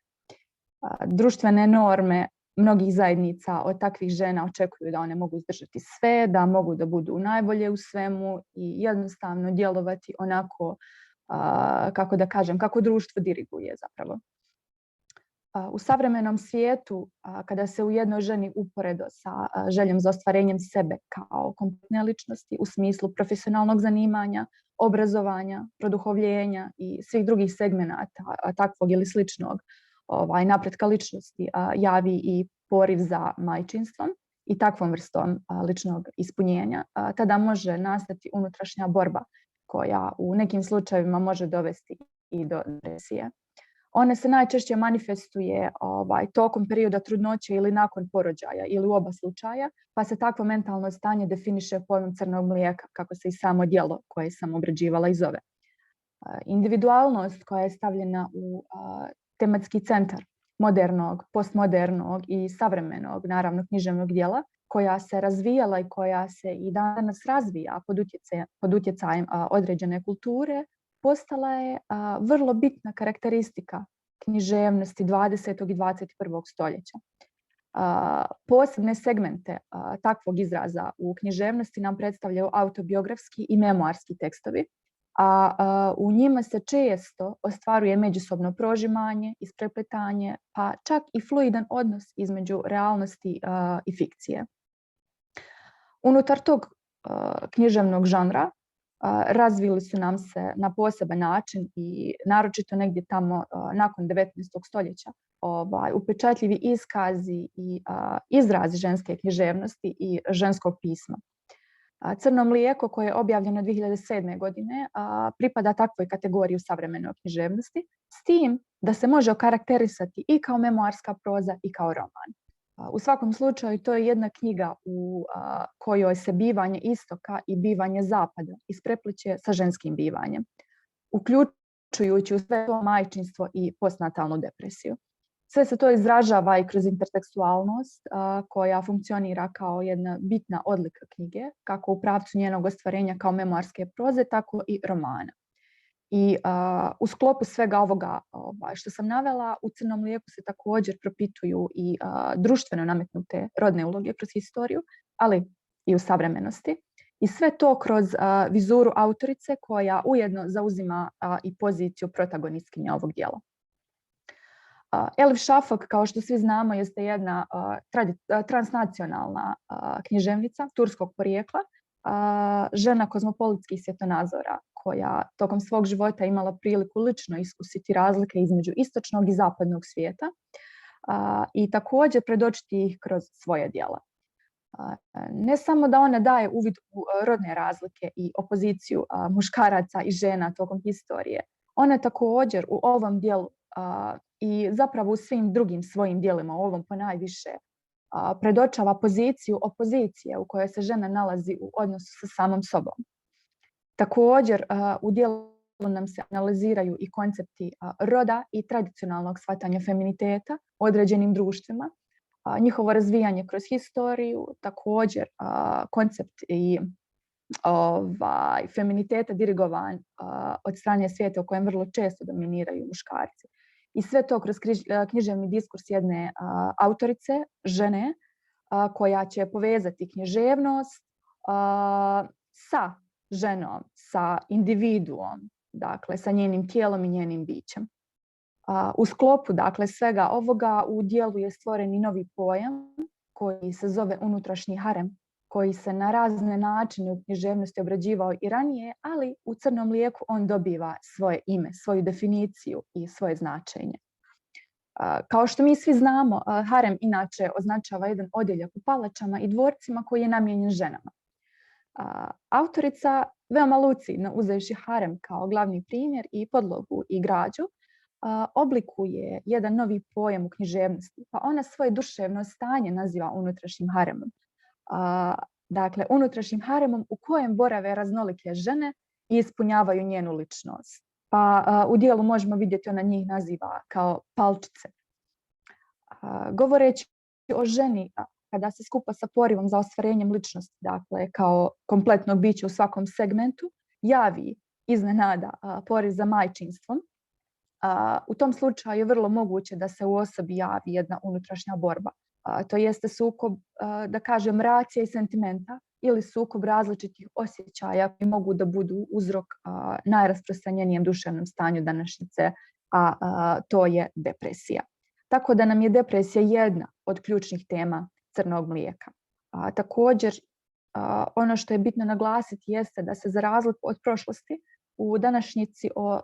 Društvene norme mnogih zajednica od takvih žena očekuju da one mogu izdržati sve, da mogu da budu najbolje u svemu i jednostavno djelovati onako, kako društvo diriguje zapravo. U savremenom svijetu, kada se u jednoj ženi uporedo sa željom za ostvarenjem sebe kao kompletne ličnosti u smislu profesionalnog zanimanja, obrazovanja, produhovljenja i svih drugih segmenata takvog ili sličnog napretka ličnosti javi i poriv za majčinstvom i takvom vrstom ličnog ispunjenja, tada može nastati unutrašnja borba koja u nekim slučajevima može dovesti i do depresije. Ona se najčešće manifestuje tokom perioda trudnoće ili nakon porođaja ili u oba slučaja, pa se takvo mentalno stanje definiše pojmom crnog mlijeka, kako se i samo djelo koje sam obrađivala i zove. Individualnost koja je stavljena u tematski centar modernog, postmodernog i savremenog, naravno književnog djela, koja se razvijala i koja se i danas razvija pod utjecajem određene kulture, postala je vrlo bitna karakteristika književnosti 20. i 21. stoljeća. Posebne segmente takvog izraza u književnosti nam predstavljaju autobiografski i memoarski tekstovi, a u njima se često ostvaruje međusobno prožimanje, isprepletanje, pa čak i fluidan odnos između realnosti i fikcije. Unutar tog književnog žanra razvili su nam se na poseban način i naročito negdje tamo nakon 19. stoljeća upečatljivi iskazi i izrazi ženske književnosti i ženskog pisma. Crno mlijeko, koje je objavljeno 2007. godine, pripada takvoj kategoriji u savremenoj književnosti, s tim da se može okarakterisati i kao memoarska proza i kao roman. U svakom slučaju, to je jedna knjiga u kojoj se bivanje istoka i bivanje zapada isprepliće sa ženskim bivanjem, uključujući u sve to majčinstvo i postnatalnu depresiju. Sve se to izražava i kroz intertekstualnost koja funkcionira kao jedna bitna odlika knjige, kako u pravcu njenog ostvarenja kao memoarske proze, tako i romana. I u sklopu svega ovoga što sam navela, u Crnom mlijeku se također propituju i društveno nametnute rodne uloge kroz historiju, ali i u savremenosti. I sve to kroz vizuru autorice koja ujedno zauzima i poziciju protagonistkinje ovog dijela. Elif Shafak, kao što svi znamo, jeste jedna transnacionalna književnica turskog porijekla, žena kozmopolitskih svjetonazora koja tokom svog života imala priliku lično iskusiti razlike između istočnog i zapadnog svijeta i također predočiti ih kroz svoje djela. Ne samo da ona daje uvid u rodne razlike i opoziciju muškaraca i žena tokom historije, ona također u ovom dijelu i zapravo u svim drugim svojim djelima, u ovom ponajviše, predočava poziciju opozicije u kojoj se žena nalazi u odnosu sa samom sobom. Također u dijelu nam se analiziraju i koncepti roda i tradicionalnog shvatanja feminiteta u određenim društvima, njihovo razvijanje kroz historiju, također koncept i feminiteta dirigovan od strane svijeta u kojem vrlo često dominiraju muškarci. I sve to kroz književni diskurs jedne autorice, žene, koja će povezati književnost sa ženom, sa individuom, dakle sa njenim tijelom i njenim bićem. U sklopu svega ovoga u dijelu je stvoren i novi pojam koji se zove unutrašnji harem, koji se na razne načine u književnosti obrađivao i ranije, ali u Crnom mlijeku on dobiva svoje ime, svoju definiciju i svoje značenje. Kao što mi svi znamo, harem inače označava jedan odjeljak u palačama i dvorcima koji je namijenjen ženama. Autorica veoma lucidno, uzevši harem kao glavni primjer i podlogu i građu, oblikuje jedan novi pojam u književnosti, pa ona svoje duševno stanje naziva unutrašnjim haremom. Dakle, unutrašnjim haremom u kojem borave raznolike žene i ispunjavaju njenu ličnost. Pa u dijelu možemo vidjeti ona njih naziva kao palčice. Govoreći o ženi, kada se skupa sa porivom za ostvarenjem ličnosti, dakle kao kompletnog bića u svakom segmentu, javi iznenada poriv za majčinstvom, u tom slučaju je vrlo moguće da se u osobi javi jedna unutrašnja borba. To jeste sukob, da kažem, racija i sentimenta ili sukob različitih osjećaja koji mogu da budu uzrok najrasprostranjenijem duševnom stanju današnjice, a to je depresija. Tako da nam je depresija jedna od ključnih tema Crnog mlijeka. Također, ono što je bitno naglasiti jeste da se za razliku od prošlosti u današnjici o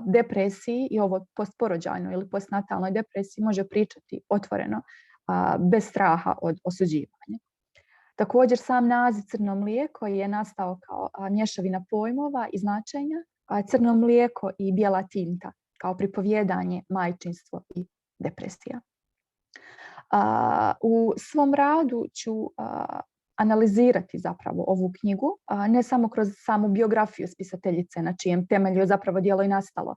depresiji i ovo postporođajnoj ili postnatalnoj depresiji može pričati otvoreno, bez straha od osuđivanja. Također, sam naziv Crno mlijeko je nastao kao mješavina pojmova i značenja, crno mlijeko i bijela tinta kao pripovjedanje, majčinstvo i depresija. U svom radu ću analizirati zapravo ovu knjigu, ne samo kroz samu biografiju spisateljice na čijem temelju je zapravo djelo i nastalo,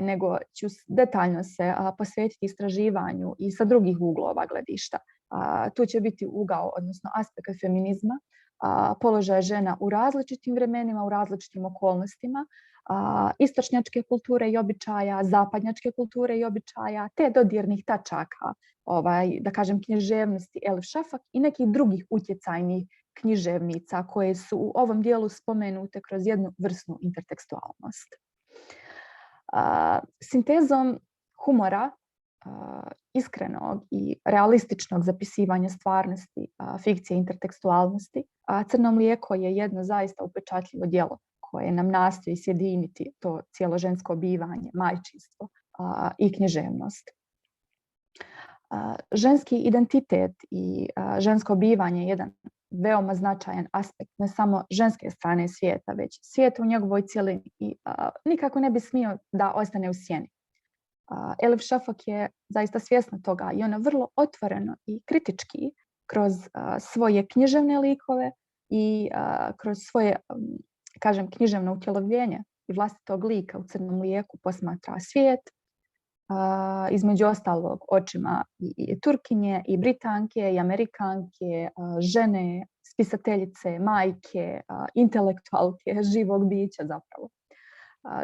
nego ću detaljno se posvetiti istraživanju i sa drugih uglova gledišta. Tu će biti ugao, odnosno aspekt feminizma, položaja žena u različitim vremenima, u različitim okolnostima, istočnjačke kulture i običaja, zapadnjačke kulture i običaja, te dodirnih tačaka, da kažem, književnosti Elif Shafak i nekih drugih utjecajnih književnica koje su u ovom dijelu spomenute kroz jednu vrsnu intertekstualnost. Sintezom humora iskrenog i realističnog zapisivanja stvarnosti, fikcije intertekstualnosti. Crno mlijeko je jedno zaista upečatljivo djelo koje nam nastoji sjediniti to cijelo žensko bivanje, majčinstvo i književnost. Ženski identitet i žensko bivanje je jedan veoma značajan aspekt ne samo ženske strane svijeta, već svijeta u njegovoj cjelini i nikako ne bi smio da ostane u sjeni. Elif Shafak je zaista svjesna toga i ona vrlo otvoreno i kritički kroz svoje književne likove i kroz svoje, kažem, književno utjelovljenje i vlastitog lika u crnom mlijeku posmatra svijet, između ostalog očima i Turkinje, i Britanke, i Amerikanke, žene, spisateljice, majke, intelektualke, živog bića zapravo.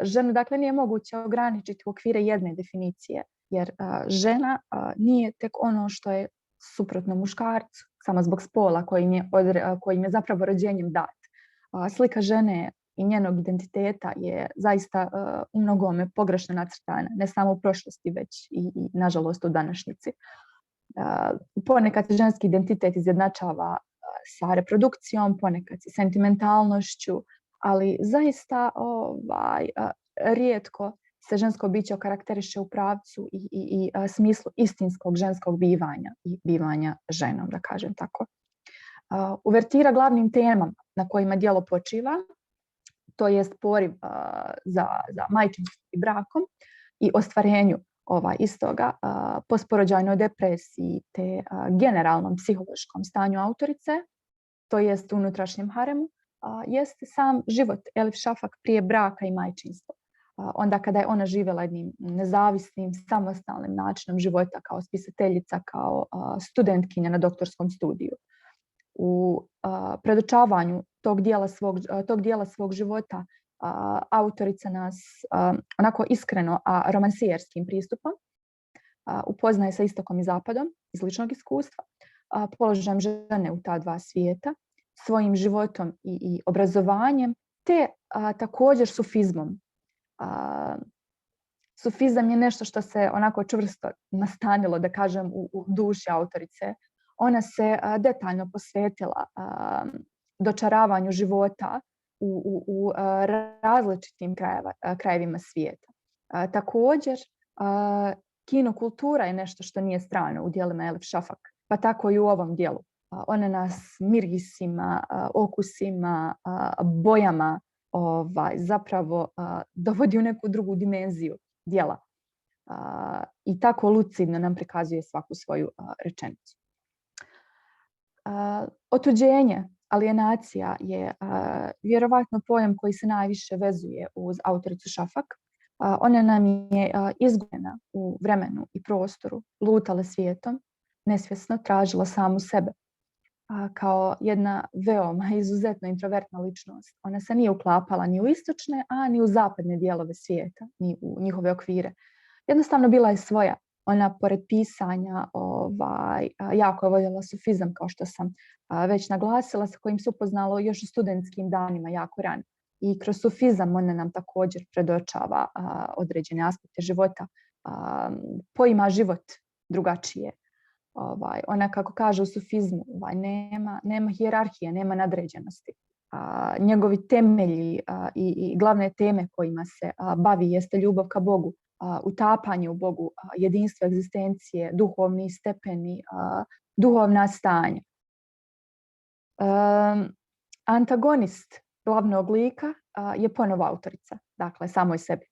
Ženu, dakle, nije moguće ograničiti u okvire jedne definicije, jer žena nije tek ono što je suprotno muškarcu, samo zbog spola kojim je zapravo rođenjem dat. Slika žene i njenog identiteta je zaista u mnogome pogrešno nacrtana, ne samo u prošlosti, već i nažalost u današnjici. Ponekad se ženski identitet izjednačava sa reprodukcijom, ponekad sa sentimentalnošću, ali zaista rijetko se žensko biće okarakteriše u pravcu i smislu istinskog ženskog bivanja i bivanja ženom, da kažem tako. Uvertira glavnim temama na kojima djelo počiva, to jest poriv za majčinstvom i brakom i ostvarenju istoga, postporođajnoj depresiji te generalnom psihološkom stanju autorice, to jest unutrašnjem haremu, jeste sam život Elif Shafak prije braka i majčinstva. Onda kada je ona živjela jednim nezavisnim, samostalnim načinom života kao spisateljica, kao studentkinja na doktorskom studiju. U predočavanju tog dijela svog života autorica nas onako iskreno, a romansijerskim pristupom upoznaje sa istokom i zapadom iz ličnog iskustva, položajem žene u ta dva svijeta, svojim životom i obrazovanjem, te također sufizmom. Sufizam je nešto što se onako čvrsto nastanilo, da kažem, u duši autorice. Ona se detaljno posvetila dočaravanju života u različitim krajevima svijeta. Također, kinokultura je nešto što nije strano u djelima Elif Shafak, pa tako i u ovom dijelu. Ona nas mirisima, okusima, bojama zapravo dovodi u neku drugu dimenziju djela. I tako lucidno nam prikazuje svaku svoju rečenicu. Otuđenje, alienacija je vjerovatno pojam koji se najviše vezuje uz autoricu Shafak. Ona nam je izgubljena u vremenu i prostoru, lutala svijetom, nesvjesno tražila samu sebe. Kao jedna veoma izuzetno introvertna ličnost. Ona se nije uklapala ni u istočne, a ni u zapadne dijelove svijeta, ni u njihove okvire. Jednostavno bila je svoja. Ona, pored pisanja, jako je voljela sufizam, kao što sam već naglasila, sa kojim se upoznalo još u studentskim danima jako rano. I kroz sufizam ona nam također predočava određene aspekte života, poima život drugačije. Ona, kako kaže u sufizmu, nema hijerarhije, nema nadređenosti. Njegovi temelji i glavne teme kojima se bavi jeste ljubav ka Bogu, utapanje u Bogu, jedinstvo egzistencije, duhovni stepeni, duhovna stanja. Antagonist glavnog lika je ponovo autorica, dakle samoj sebi.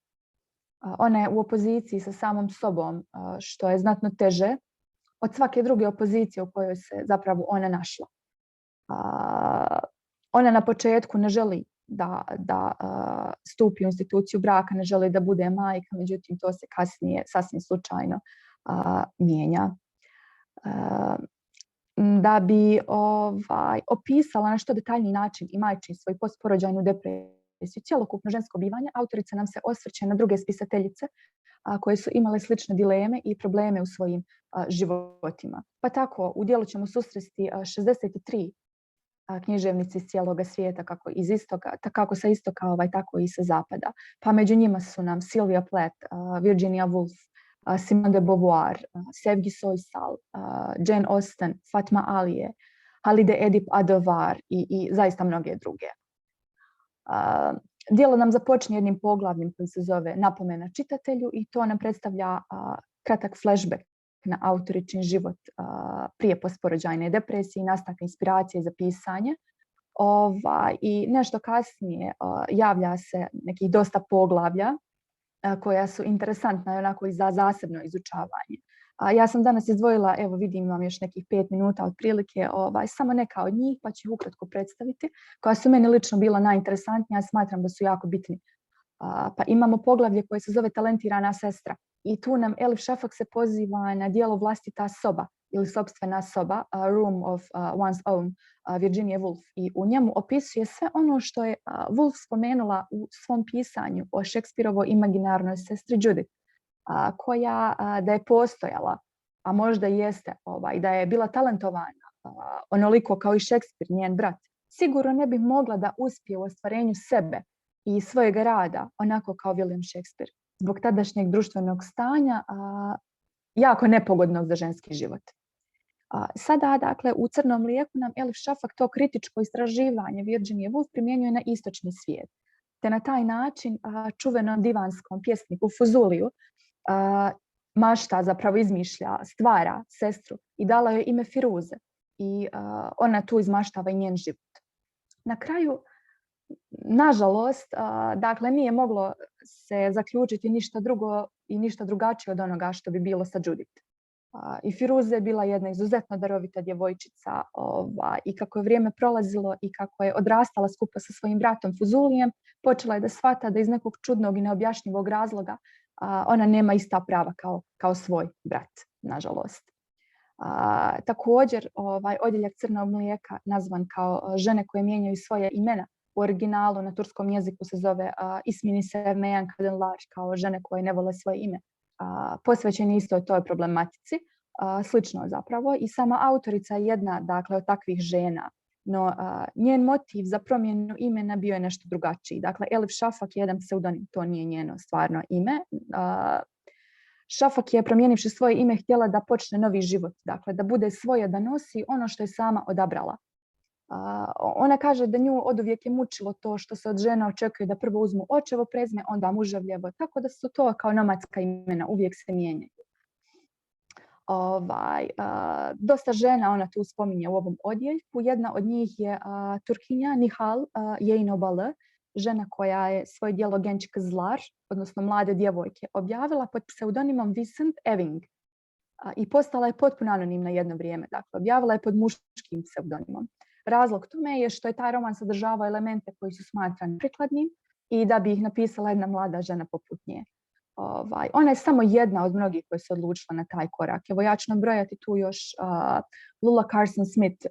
Ona je u opoziciji sa samom sobom, što je znatno teže od svake druge opozicije u kojoj se zapravo ona našla. Ona na početku ne želi da stupi u instituciju braka, ne želi da bude majka, međutim to se kasnije sasvim slučajno mijenja. Da bi opisala na što detaljniji način i majčinstvo i postporođajnu depresiju, cjelokupno žensko bivanje, autorica nam se osvrće na druge spisateljice koje su imale slične dileme i probleme u svojim životima. Pa tako u dijelu ćemo susresti 63 književnici iz cijeloga svijeta, kako sa istoka, tako i sa zapada. Pa među njima su nam Sylvia Plath, Virginia Woolf, Simone de Beauvoir, Sevgi Soysal, Jane Austen, Fatma Alije, Halide Edip Adovar i zaista mnoge druge. Djelo nam započinje jednim poglavljem koji se zove Napomena čitatelju i to nam predstavlja kratak flashback na autoričin život prije postporođajne depresije i nastanka inspiracije za pisanje. I nešto kasnije javlja se nekih dosta poglavlja koja su interesantna onako i za zasebno izučavanje. Ja sam danas izdvojila, evo vidim vam još nekih 5 minuta otprilike, samo neka od njih, pa ću ih ukratko predstaviti, koja su meni lično bila najinteresantnija, ja smatram da su jako bitni. Pa imamo poglavlje koje se zove Talentirana sestra i tu nam Elif Shafak se poziva na djelo Vlastita soba ili Sopstvena soba, Room of One's Own, Virginia Woolf, i u njemu opisuje sve ono što je Woolf spomenula u svom pisanju o Šekspirovoj imaginarnoj sestri Judith, koja da je postojala, a možda i jeste, da je bila talentovana onoliko kao i Šekspir, njen brat, sigurno ne bi mogla da uspije u ostvarenju sebe i svojeg rada onako kao William Shakespeare, zbog tadašnjeg društvenog stanja jako nepogodnog za ženski život. Sada, dakle, u Crnom mlijeku nam Elif Shafak to kritičko istraživanje Virginia Woolf primjenjuje na istočni svijet. Te na taj način čuvenom divanskom pjesniku Fuzuliju mašta, zapravo izmišlja, stvara sestru i dala joj ime Firuze. I ona tu izmaštava i njen život. Na kraju, nažalost, dakle, nije moglo se zaključiti ništa drugo i ništa drugačije od onoga što bi bilo sa Judith. I Firuze je bila jedna izuzetno darovita djevojčica i kako je vrijeme prolazilo i kako je odrastala skupa sa svojim bratom Fuzulijem, počela je da shvata da iz nekog čudnog i neobjašnjivog razloga ona nema ista prava kao svoj brat, nažalost. Također, odjeljak Crnog mlijeka, nazvan kao Žene koje mijenjaju svoje imena, u originalu na turskom jeziku se zove Ismini sevmeyen kadınlar, kao žene koje ne vole svoje ime. Posvećen je isto toj problematici, slično zapravo, i sama autorica je jedna, dakle, od takvih žena. No, njen motiv za promjenu imena bio je nešto drugačiji. Dakle, Elif Shafak je jedan pseudonim, to nije njeno stvarno ime. Shafak je, promijenivši svoje ime, htjela da počne novi život, dakle, da bude svoje, da nosi ono što je sama odabrala. Ona kaže da nju oduvijek je mučilo to što se od žena očekuje da prvo uzmu očevo prezime, onda muževljevo, tako da su to kao nomadska imena, uvijek se mijenjaju. Dosta žena ona tu spominje u ovom odjeljku. Jedna od njih je Turkinja Nihal Yaynobalı, žena koja je svoje djelo Genç Kızlar, odnosno Mlade djevojke, objavila pod pseudonimom Vicent Eving i postala je potpuno anonimna jedno vrijeme. Dakle, objavila je pod muškim pseudonimom. Razlog tome je što je taj roman sadržavao elemente koji su smatrani prikladnim i da bi ih napisala jedna mlada žena poput nje. Ona je samo jedna od mnogih koji se odlučila na taj korak. Evo, ja ću nabrojati tu još Lula Carson Smith,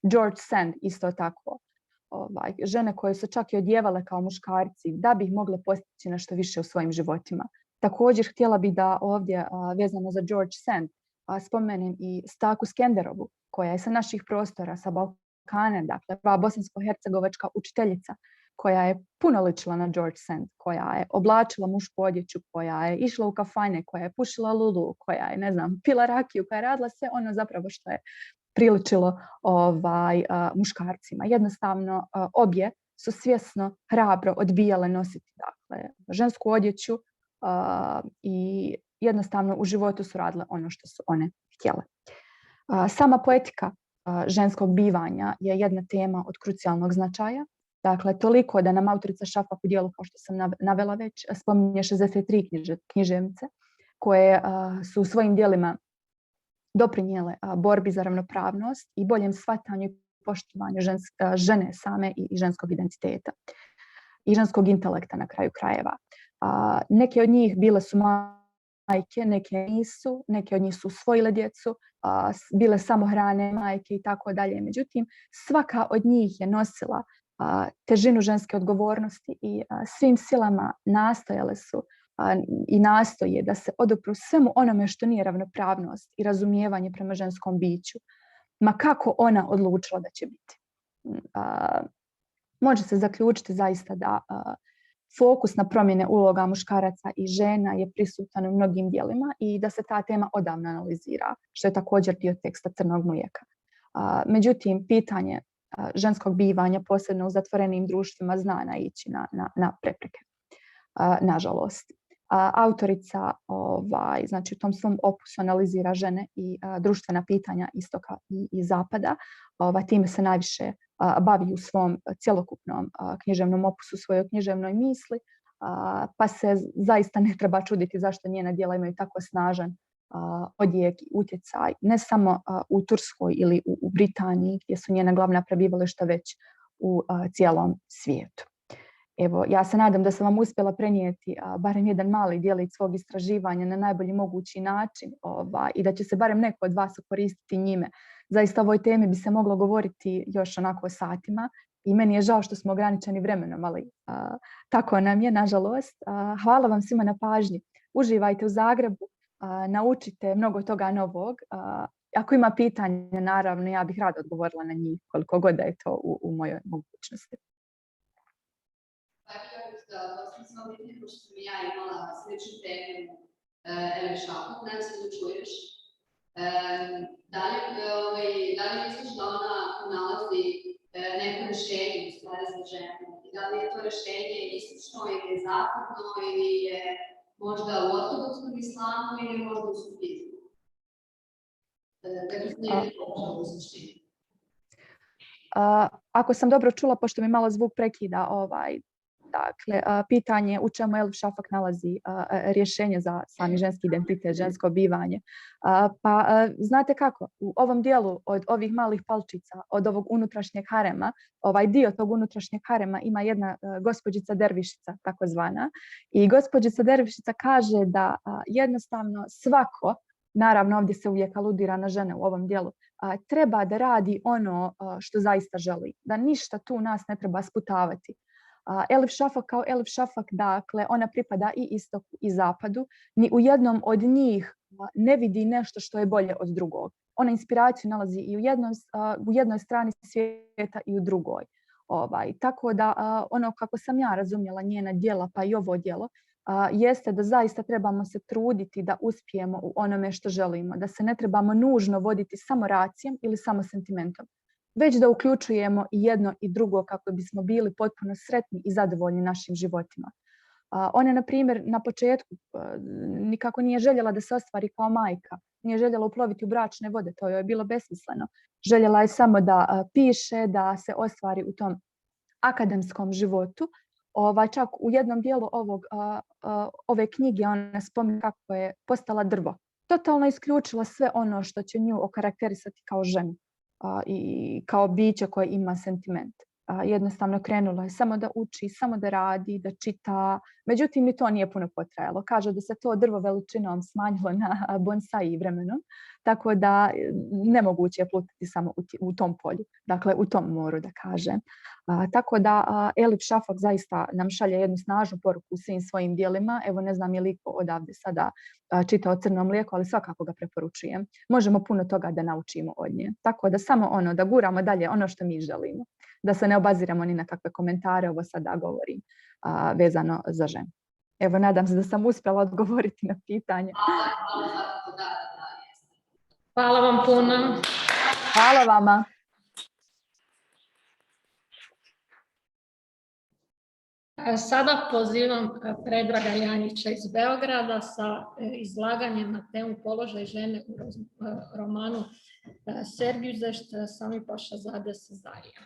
George Sand, isto tako. Žene koje su čak i odjevale kao muškarci da bi ih mogle postići nešto više u svojim životima. Također htjela bi da ovdje, vezano za George Sand, spomenem i Staku Skenderovu, koja je sa naših prostora, sa Balkana, dakle, bosansko-hercegovačka učiteljica, koja je puno ličila na George Sand, koja je oblačila mušku odjeću, koja je išla u kafane, koja je pušila lulu, koja je, ne znam, pila rakiju, koja je radila sve ono zapravo što je priličilo muškarcima. Jednostavno, obje su svjesno, hrabro odbijale nositi, dakle, žensku odjeću i jednostavno u životu su radile ono što su one htjele. Sama poetika ženskog bivanja je jedna tema od krucijalnog značaja. Dakle, toliko da nam autorica Shafak u djelu, kao što sam navela već, spominje 63 književnice koje su u svojim djelima doprinijele borbi za ravnopravnost i boljem shvatanju i poštovanju žene same i ženskog identiteta i ženskog intelekta na kraju krajeva. Neke od njih bile su majke, neke nisu, neke od njih su usvojile djecu, bile samohrane majke i tako dalje. Međutim, svaka od njih je nosila težinu ženske odgovornosti i svim silama nastojale su i nastoje da se odupru svemu onome što nije ravnopravnost i razumijevanje prema ženskom biću, ma kako ona odlučila da će biti. Može se zaključiti zaista da fokus na promjene uloga muškaraca i žena je prisutan u mnogim dijelima i da se ta tema odavno analizira, što je također dio teksta Crnog mlijeka. Međutim, pitanje ženskog bivanja, posebno u zatvorenim društvima, zna naići na prepreke, nažalost. Autorica znači u tom svom opusu analizira žene i društvena pitanja istoka i zapada. Time se najviše bavi u svom cjelokupnom književnom opusu, svojoj književnoj misli, pa se zaista ne treba čuditi zašto njena djela imaju tako snažan odjek i utjecaj, ne samo u Turskoj ili u Britaniji, gdje su njena glavna prebivališta, već u cijelom svijetu. Evo, ja se nadam da sam vam uspjela prenijeti barem jedan mali djelić svog istraživanja na najbolji mogući način i da će se barem neko od vas koristiti njime. Zaista o ovoj temi bi se moglo govoriti još onako satima i meni je žao što smo ograničeni vremenom, ali tako nam je, nažalost. Hvala vam svima na pažnji. Uživajte u Zagrebu, naučite mnogo toga novog. Ako ima pitanja, naravno, ja bih rado odgovorila na njih, koliko god da je to u mojoj mogućnosti. Dosta sam ovdje, pošto sam ja imala sličnu temu Elešaku, nadam se da čuješ. Da li misliš da ona nalazi neko rješenje u stvari za ženu? I da li je to rješenje istočno ili zapadno ili je možda u ortodokskom islamu ili možda u sufizmu? Kako se nije počela u suštini? Ako sam dobro čula, pošto mi malo zvuk prekida, dakle, pitanje u čemu Elif Shafak nalazi rješenje za sami ženski identitet, žensko bivanje. Pa znate kako, u ovom dijelu od ovih malih palčica, od ovog unutrašnjeg harema, ovaj dio tog unutrašnjeg harema ima jedna gospođica dervišica, takozvana. I gospođica dervišica kaže da jednostavno svako, naravno ovdje se uvijek aludira na žene u ovom dijelu, treba da radi ono što zaista želi, da ništa tu nas ne treba sputavati. Elif Shafak kao Elif Shafak, dakle, ona pripada i istoku i zapadu. Ni u jednom od njih ne vidi nešto što je bolje od drugog. Ona inspiraciju nalazi i u jednoj strani svijeta i u drugoj. Tako da ono kako sam ja razumjela njena djela, pa i ovo djelo, jeste da zaista trebamo se truditi da uspijemo u onome što želimo, da se ne trebamo nužno voditi samo racijom ili samo sentimentom, već da uključujemo i jedno i drugo kako bismo bili potpuno sretni i zadovoljni našim životima. Ona, na primjer, na početku nikako nije željela da se ostvari kao majka, nije željela uploviti u bračne vode, to joj je bilo besmisleno. Željela je samo da piše, da se ostvari u tom akademskom životu. Čak u jednom dijelu ove knjige ona spominje kako je postala drvo. Totalno isključila sve ono što će nju okarakterisati kao ženu i kao biće koje ima sentiment. Jednostavno krenula je samo da uči, samo da radi, da čita. Međutim, i to nije puno potrajalo. Kaže da se to drvo veličinom smanjilo na bonsai vremenom, tako da nemoguće je plutati samo u tom polju, dakle u tom moru, da kažem. Tako da Elif Shafak zaista nam šalje jednu snažnu poruku u svim svojim dijelima. Evo, ne znam je li odavde sada čitao Crno mlijeko, ali svakako ga preporučujem. Možemo puno toga da naučimo od nje. Tako da samo da guramo dalje ono što mi želimo. Da se ne obaziramo ni na kakve komentare, ovo sada govorim vezano za ženu. Evo, nadam se da sam uspjela odgovoriti na pitanje. Hvala vam puno. Hvala vama. Sada pozivam Predraga Janjića iz Beograda sa izlaganjem na temu položaj žene u romanu Sergüzeşt Sami Paşazade Sezarija.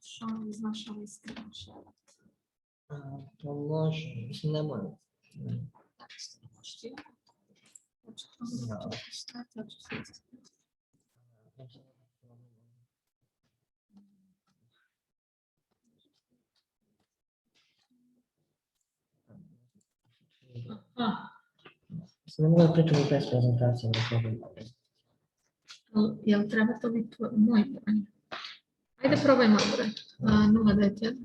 Što iz naša lista šerat? To može, mislim ne mora. Aha, Ne mogu da pričam i bez prezentacije, ne probam. jel treba to biti moj broj? Ajde probaj moj broj. 091.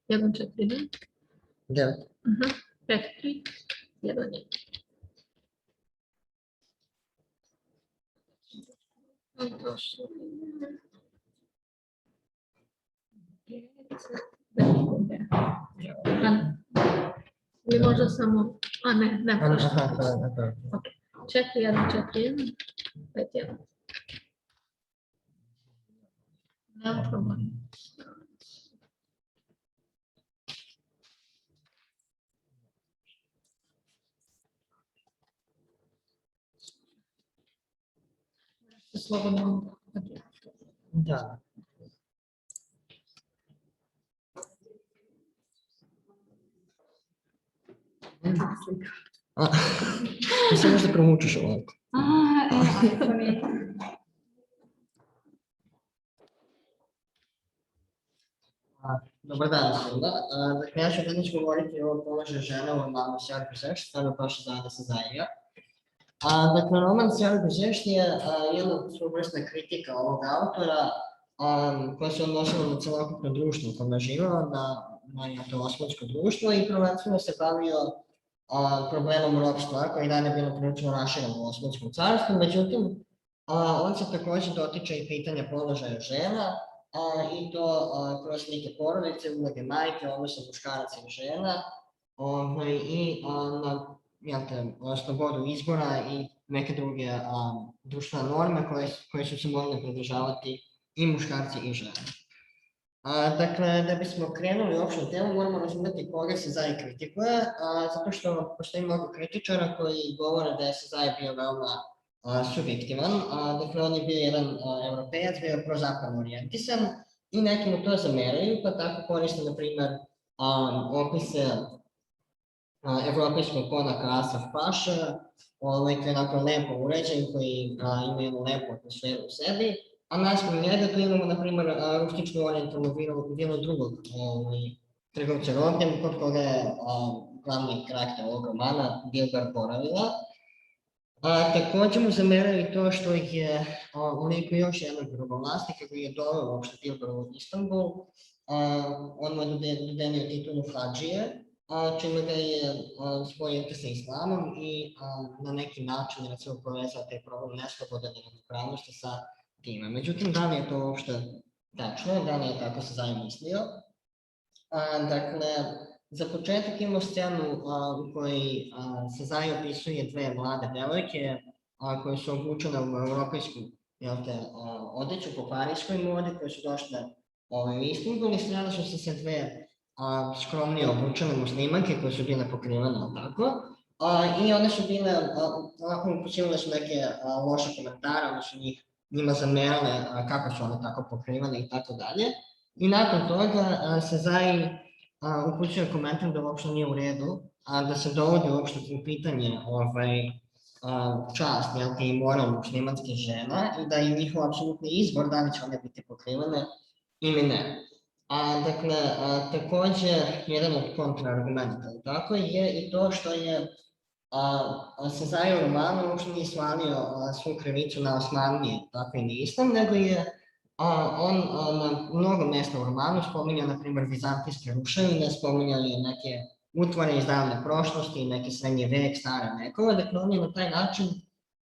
142. 9. 53. 1. Ili možda samo, a ne prošlo. Aha. 4141 51. Nema problema. Slobodno. Da. Mislim možda provučeš ovako. Dobar dan svima. Dakle, ja ću danas govoriti o položaju žena u romanu Sjaj Guzešt, stavio prošle zajedno sa Zaija. Dakle, roman Sjaj Guzešt je jedna svojevrsna kritika ovog autora koja se odnosila na celokupno društvo u kome živao, na osmansko društvo i prvenstveno se bavio problemom ropstva koji je dalje bilo prilično rašireno u Osmanskom carstvu, međutim, on se također dotiče i pitanja položaja žena i to kroz neke porodice, uloge majke, odnosno muškaraca i žena i na slobodu izbora i neke druge društvene norme koje su se morale pridržavati i muškarci i žene. Dakle, da bismo krenuli uopšte u temu, moramo razumjeti koga se Zaj kritikuje, zato što postoji mnogo kritičara koji govore da je Zaj bio veoma subjektivan. Dakle, on je bio jedan europejac, bio je prozapadno orijentisan i neki mu to zameraju, pa tako koriste, na primjer, opise evropejskog konaka Asaf Paša, koji je onako lepo uređen, koji ima jednu lepu atmosferu u sebi. A naspram njega tu imamo, na primjer, rustičnu orijentalnu vilu drugog trgovca robljem, kod koga je glavni karakter ovog romana, Dilbar boravila. Također mu zameraju i to što ih je u nekoj još jednog robovlasnika koji je doveo uopšte Dilbar u Istanbul. On mu je dodelio titulu Hadžije, čime ga je spojio sa islamom i na neki način recimo povezao taj problem neslobode i ravnopravnosti sa time. Međutim, da li je to uopšte tačno, da li je tako se Zaj mislio? Dakle, za početak imamo scenu u kojoj se Zaj opisuje dve mlade devojke koje su obučene u europejsku odeću po parijskoj modi, koje su došle u Istanbul i sreli su se sa dve skromnije obučene muslimanke koje su bile pokrivene, tako? I one su bile, upućivale su neke loše komentare, one su njima zamerale kako su one tako pokrivene i tako dalje. I nakon toga se Zaj upućuje komentar da uopšte nije u redu, da se dovodi uopšte u pitanje čast i moral muslimanskih žena i da je njihov apsolutni izbor da li će one biti pokrivene ili ne. Dakle, također jedan od kontraargumenta tako je i to što je se Zaj u romanu uopšte nije svalio svu krivicu na Osmanlije, tako i na islam, nego je on na mnogo mjesta u romanu spominjao, na primjer, vizantijske ruševine, spominjao je neke utvore iz davne prošlosti, neki srednji vek, stare vekove, dakle on je na taj način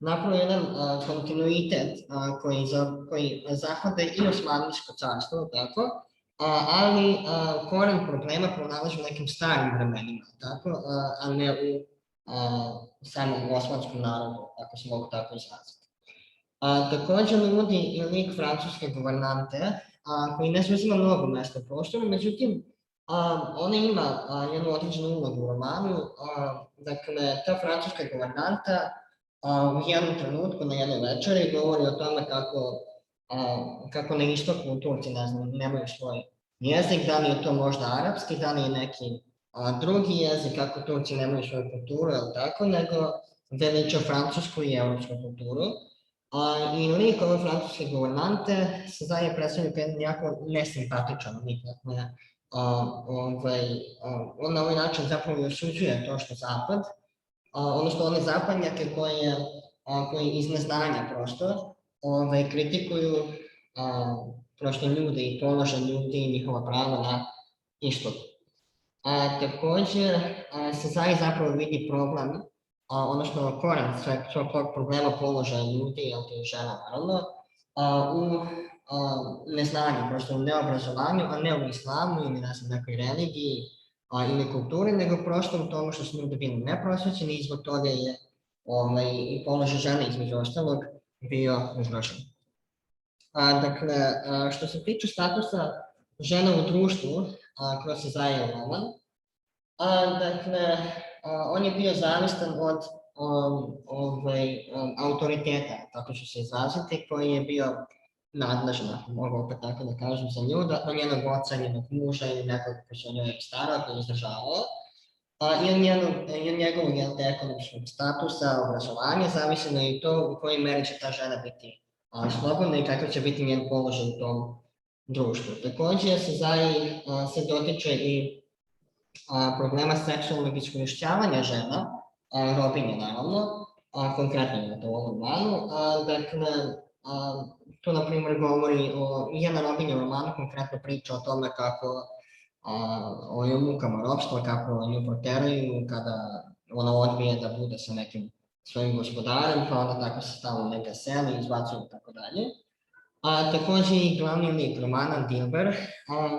napravio jedan kontinuitet koji zahvata i Osmanlijsko carstvo, tako, ali koren problema pronalazi u nekim starim vremenima, tako, a ne u samom osmanskom narodu, ako se mogu tako izraziti. Također navodi i lik francuske guvernante, koji ne zauzima mnogo mesta u prostoru, međutim, ona ima jednu određenu ulogu u romanu. Dakle, ta francuska guvernanta u jednom trenutku na jednoj večeri govori o tome kako na istoku Turci nemaju svoj jezik, da li je to možda arapski, da li je neki drugi jezik, kako Turci nemaju svoju kulturu, tako, nego veliča francusku i evropsku kulturu. I lik ove francuske guvernante se zaje predstavlja kao jedan jako nesimpatičan lik. on na ovaj način zapravo i osuđuje to što Zapad, odnosno one zapadnjake koji iz neznanja prosto kritikuju prosto ljude i položaj ljudi i njihova prava na istoku. Takođe se zapravo vidi problem, odnosno koren svog tog problema položaja ljudi, i žena naravno, u neznanju, prosto u neobrazovanju, a ne u islamu ili nekoj religiji ili kulturi, nego prosto u tomu što su ljudi bili neprosvećeni i zbog toga je i položaj žene između ostalog bio ugrožen. Dakle, što se tiče statusa žena u društvu kroz Sezajijev roman, dakle, on je bio zavistan od autoriteta, tako ću se izraziti, koji je bio nadležan, mogu opet tako da kažem, za nju, dakle njenog oca, njenog muža ili nekog ko se o njoj starao, koji je izdržavao, i od njegovog ekonomskog statusa, obrazovanja, zavisno je i to u kojoj meri će ta žena biti slobodna i kakav će biti njen položaj u tom društvu. Takođe, Sezaji se dotiče i problema seksualnog iskorišćavanja žena, robinje naravno, konkretno je to u ovom romanu. Dakle, tu na primjer govori o jedna robinja u romanu, konkretno priča o tome kako o joj mukama ropstva, kako nju proteraju kada ona odbije da bude sa nekim svojim gospodarem, pa onda tako se stavlja neka sela i izbacuju i tako dalje. Takođe i glavni lik romana Dilber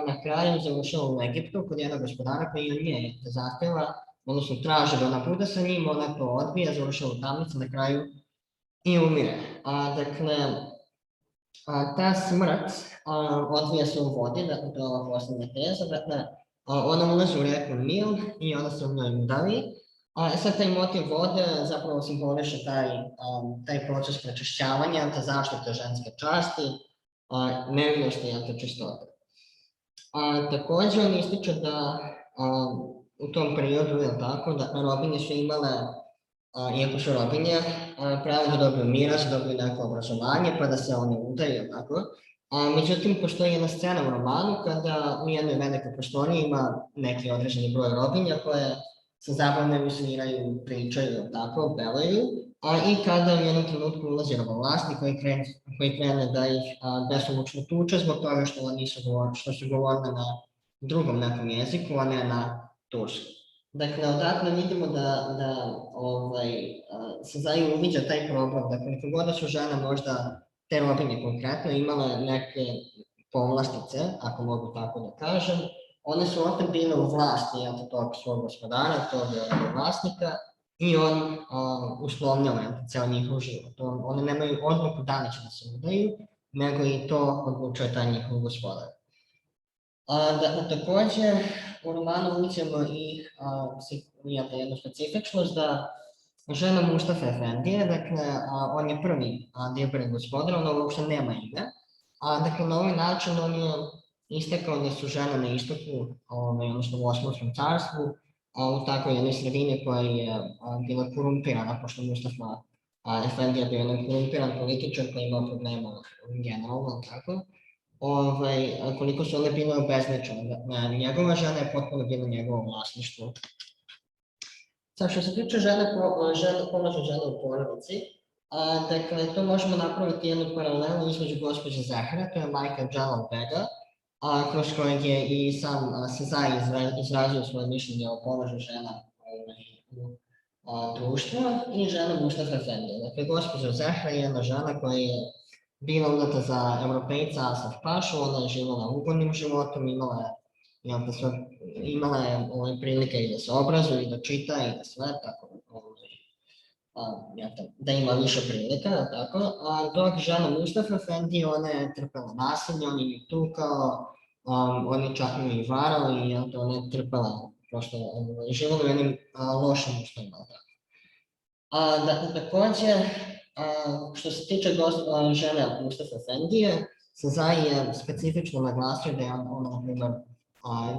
na kraju završava u Egiptu kod jednog gospodara koji od nje zahteva, odnosno traži da ona bude sa njim, ona to odbija, završava u tamnici, na kraju i umire. Dakle, ta smrt odvija se u vodi, dakle to je ova poslednja teza, dakle ona ulazi u reku Nil i ona se u njoj udavi. Sad taj motiv vode zapravo simboliše taj proces prečišćavanja, ta zaštita ženske časti, nevinosti i te čistote. Takođe on ističe da u tom periodu, je tako, da robinje su imale, iako su robinje, pravo da dobiju miras, da dobiju neko obrazovanje, pa da se one udaju, tako. Međutim, postoji jedna scena u romanu kada u jednoj velikoj prostoriji ima neki određeni broj robinja koje se zabavno sviraju, pričaju, tako, belaju, i kada u jednom trenutku ulazi robovlasnik koji krene da ih besomučno tuče zbog toga što su govorili na drugom nekom jeziku, a ne na turskom. Dakle, odatle vidimo da se zaista uviđa taj problem, da koliko god da su žene možda, te robinje konkretno, imale neke povlastice, ako mogu tako da kažem, one su opet bile u vlasti tog svog gospodara, tog vlasnika, i on uslovljava ceo njihov život. One nemaju odluku da li će da se udaju, nego i to odlučuje taj njihov gospodar. Takođe, u romanu uviđamo i jednu specifičnost da žena Mustafa Efendije, dakle, on je prvi Dilberin gospodar, ona uopšte nema ime. Dakle, na ovaj način on je istakao da su žene na istoku, odnosno u Osmanskom carstvu, u takvoj jednoj sredini koja je bila korumpirana, pošto Mustafa Efendija bio jedan korumpiran političar koji imao problema generalno, tako. Koliko su one bile obezličene. Njegova žena je potpuno bila njegovo vlasništvo. Sad, što se tiče položaja žene u porodici, dakle, to možemo napraviti jednu paralelu između gospođe Zahra, to je majka Dželal Bega, kroz kojeg je i sam Sezai izrazio svoje mišljenje o položaju žena u društvu, i žena Mustafa Efendije. Dakle, gospođa Zahra je jedna žena koja je bila udata za Evropejca Asaf Pašu, ona je živjela ugodnim životom, imala je prilike i da se obrazuje, i da čita, i da sve, tako da ima više prilika, tako. Dok žena Mustafa Efendije, ona je trpela nasilje, on je nju tukao, on je čak nju i varao, i ona je trpela, prosto živjela u jednim lošim uslovima. Takođe, što se tiče žene Mustafa Efendije, Sezai je specifično naglasio da je ona, na primjer,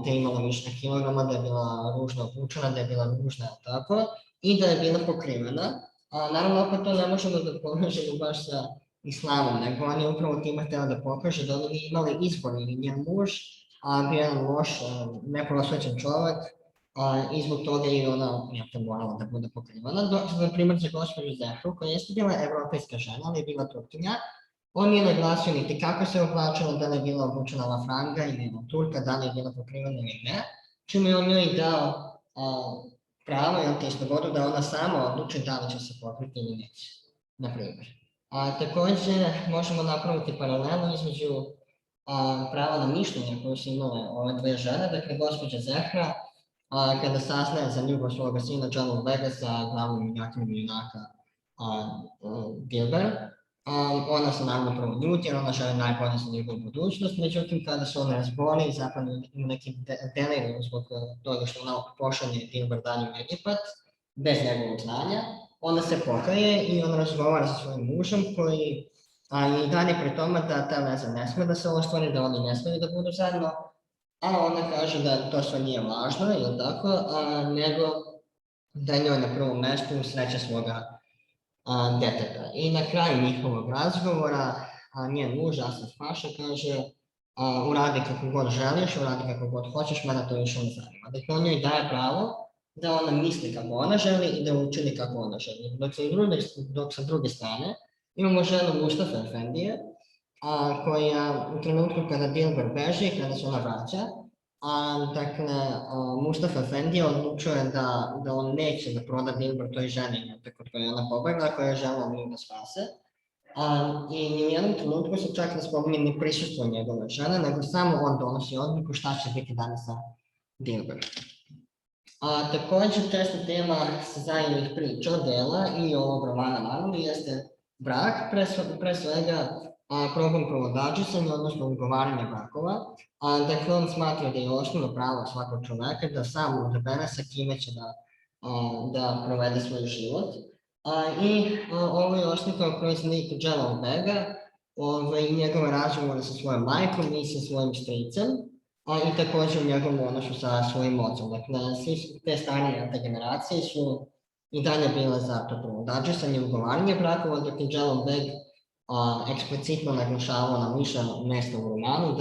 da je imala više kilograma, da je bila ružno obučena, da je bila ružna, tako, i da je bila pokrivena. Naravno, opet to ne možemo da povežemo baš sa islamom, nego on je upravo time htela da pokaže da oni imali izbor, ili njen muž, bio jedan loš, neprosvećen čovek, i zbog toga i ona morala da bude pokrivana. Dok, na primjer, za gospođu Zehru, koja jeste bila evropejska žena, ali je bila Turkinja, on nije naglasio niti kako se oblačila, da li je bila obučena la franga ili na Turka, da li je bila pokrivena ili ne, čime je on njoj dao pravo i slobodu da ona sama odluči da li će se pokriti ili neće, na primjer. Takođe, možemo napraviti paralelu između prava na mišljenje koje su imale ove dve žene, dakle, gospođa Zehra, kada saznaje za ljubav svoga sina Johna Begga sa glavnim junaka Dilber, ona se naravno prvo ljuti jer ona želi najbolje za njegovu budućnost, međutim kada se ona razboli, zapravo ima neki deliriju zbog toga što ona pošalje Dilber dalje u Egipat, bez njegovog znanja, ona se pokaje i ona razgovara sa svojim mužem koji i dalje pri tome da ta veza ne sme da se ostvari, da oni ne smeju da budu zajedno, a ona kaže da to sve nije važno, ili tako, nego da je njoj na prvom mestu sreća svoga deteta. I na kraju njihovog razgovora njen muž, Asad Paša, kaže uradi kako god želiš, uradi kako god hoćeš, mene to više ne zanima. Dakle, on njoj daje pravo da ona misli kako ona želi i da učini kako ona želi. Dok sa druge strane imamo ženu Mustafa Efendije, koja u trenutku kada Dilber beži, kada se ona vraća, dakle, Mustafa Efendija odlučuje da on neće da proda Dilber toj ženi kod koje je ona pobegla, koja je žela nju da spase. I u jednom trenutku se čak ne spominje ni prisustvo njegove žene, nego samo on donosi odluku šta će biti danas sa Dilber. Takođe, često tema Sezajevih priča, dela i ovog romana naravno jeste brak, pre svega problem provodadžisanja, odnosno ugovaranja brakova. Dakle, on smatra da je osnovno pravo svakog čoveka da sam odabere sa kime će da provede svoj život. I ovo je oslikao proizvodnik Johna Begga i njegove razgovore sa svojom majkom i sa svojim stricem, i takođe u njegovom odnosu sa svojim ocem. Dakle, svi te starije generacije su i dalje bile za to provodadžisanje i ugovaranje brakova, dok je John Begg eksplicitno naglašavao na više mesta u romanu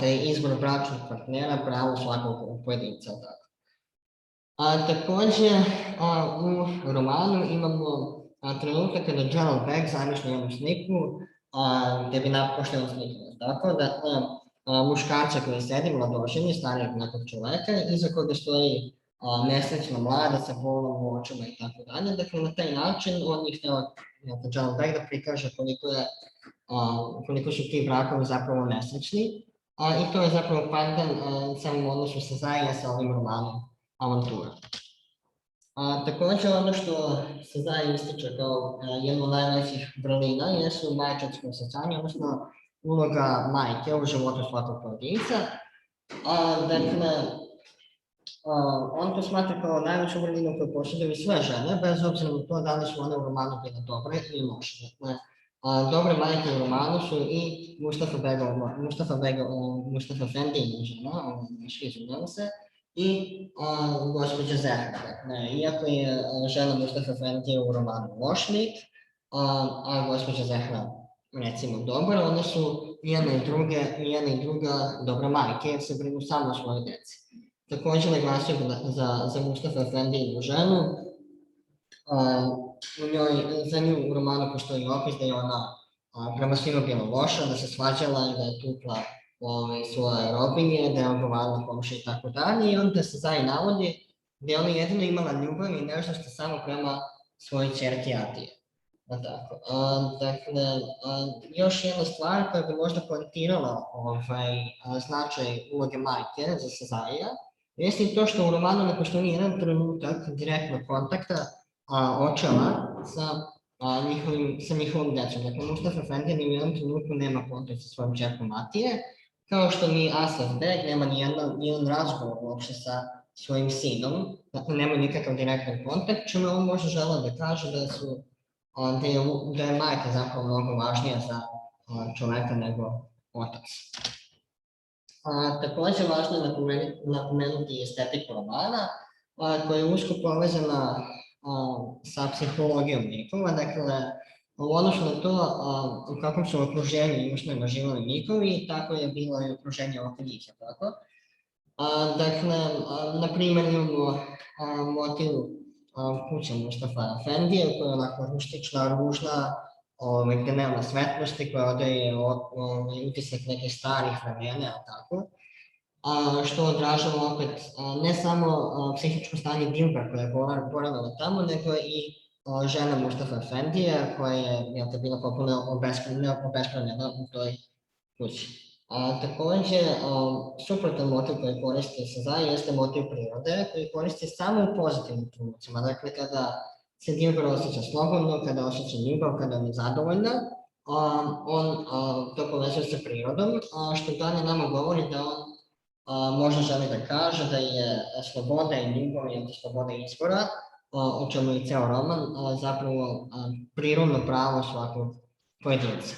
da je izbor bračnog partnera pravo svakog pojedinca. Takođe, u romanu imamo trenutak kada John Begg zamišlja jednu sliku gde bi napošteno slikao. Tako da muškarca koji sedi mladoženje, starijeg nekog čoveka, iza koga stoji nesrećna mlada sa bolom u očima i tako dalje. Dakle, na taj način on je hteo John Begg da prikaže koliko su ti brakovi zapravo nesrećni, i to je zapravo pandan samim odnosu Sezaija sa ovim romanom Avantura. Takođe, ono što Sezaj ističe kao jedno od najvećih vrlina jesu majčinsko osjećanje, odnosno uloga majke u životu svakog pojedinca. Dakle, on to smatra kao najveću vrlinu koju posjeduju sve žene, bez obzira na to da li su one u romanu bile dobre ili loše. Dakle, dobre majke u romanu su i Mustafa Efendijina žena, izvinjavam se, i gospođa Zehra. Iako je žena Mustafa Efendija u romanu loš lik, a gospođa Zehra recimo dobar, one su jedna i druga dobra majke, jer se brinu samo o svojoj deci. Takođe naglasio za Mustafa Efendijinu ženu, za nju u romanu postoji opis da je ona prema svima bila loša, da se svađala i da je tukla svoje robinje, da je ogovarala komši i tako dalje, i onda se Zaj navodi da je ona jedino imala ljubav i nežnost samo prema svojoj ćerki Atije. Dakle, još jedna stvar koja bi možda poentirala značaj uloge majke za Sezaija, jeste i to što u romanu ne postoji ni jedan trenutak direktnog kontakta očeva sa njihovom decom. Dakle, Mustafa Efendija ni u jednom trenutku nema kontakt sa svojom ćerkom Atije, kao što ni Asaf Beg nema ni jedan razgovor uopšte sa svojim sinom, dakle nema nikakav direktan kontakt, čime on može želeo da kaže da je majka zapravo mnogo važnija za čoveka nego otac. Takođe, važno je napomenuti estetiku romana, koja je usko povezana sa psihologijom likova. Dakle, u odnosu na to u kakvom su okruženju i uslovima živjeli njihovi, tako je bilo i okruženje oko njih, tako? Dakle, na primjer imamo motiv kuće Mustafa Efendije, koja je onako rustična, ružna, gdje nema svetlosti, koja odaje utisak nekih starih vremena, tako? Što odražava opet ne samo psihičko stanje Dilber koja je boravila tamo, nego i žena Mustafa Efendija koja je bila potpuno obespravljena u toj kući. Također, suprotan motiv koji koristi Sazai jeste motiv prirode, koji koristi samo u pozitivnim trenucima. Dakle, kada se Dilber osjeća slobodno, kada osjeća ljubav, kada je zadovoljna, on to povezuje sa prirodom, što dalje nama govori da on možda želi da kaže da je sloboda i ljubav ili sloboda izbora, o čemu je ceo roman, zapravo prirodno pravo svakog pojedinca.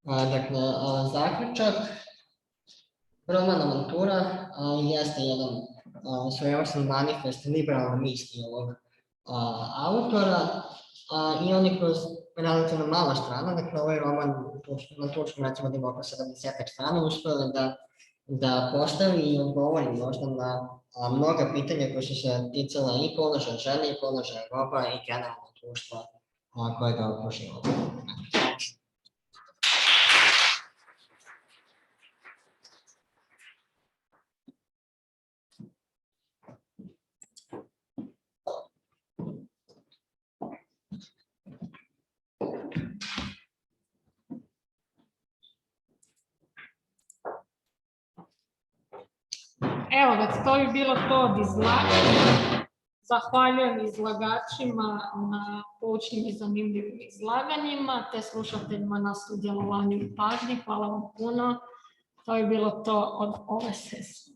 Dakle, zaključak roman Avantura jeste jedan svojevrstan manifest liberalne misli ovog autora i on je kroz relativno mala strana, dakle ovaj roman na turskom recimo ima oko 70 strana, uspeo da postavi i odgovori možda na mnoga pitanja koja su se ticala i položaja žene i položaja roba i generalno društva koje ga okružilo. Evo ga, to bi bilo to od izlaganja. Zahvaljujem izlagačima na poučnim i zanimljivim izlaganjima, te slušateljima na sudjelovanju i pažnji. Hvala vam puno. To bi bilo to od ove sesije.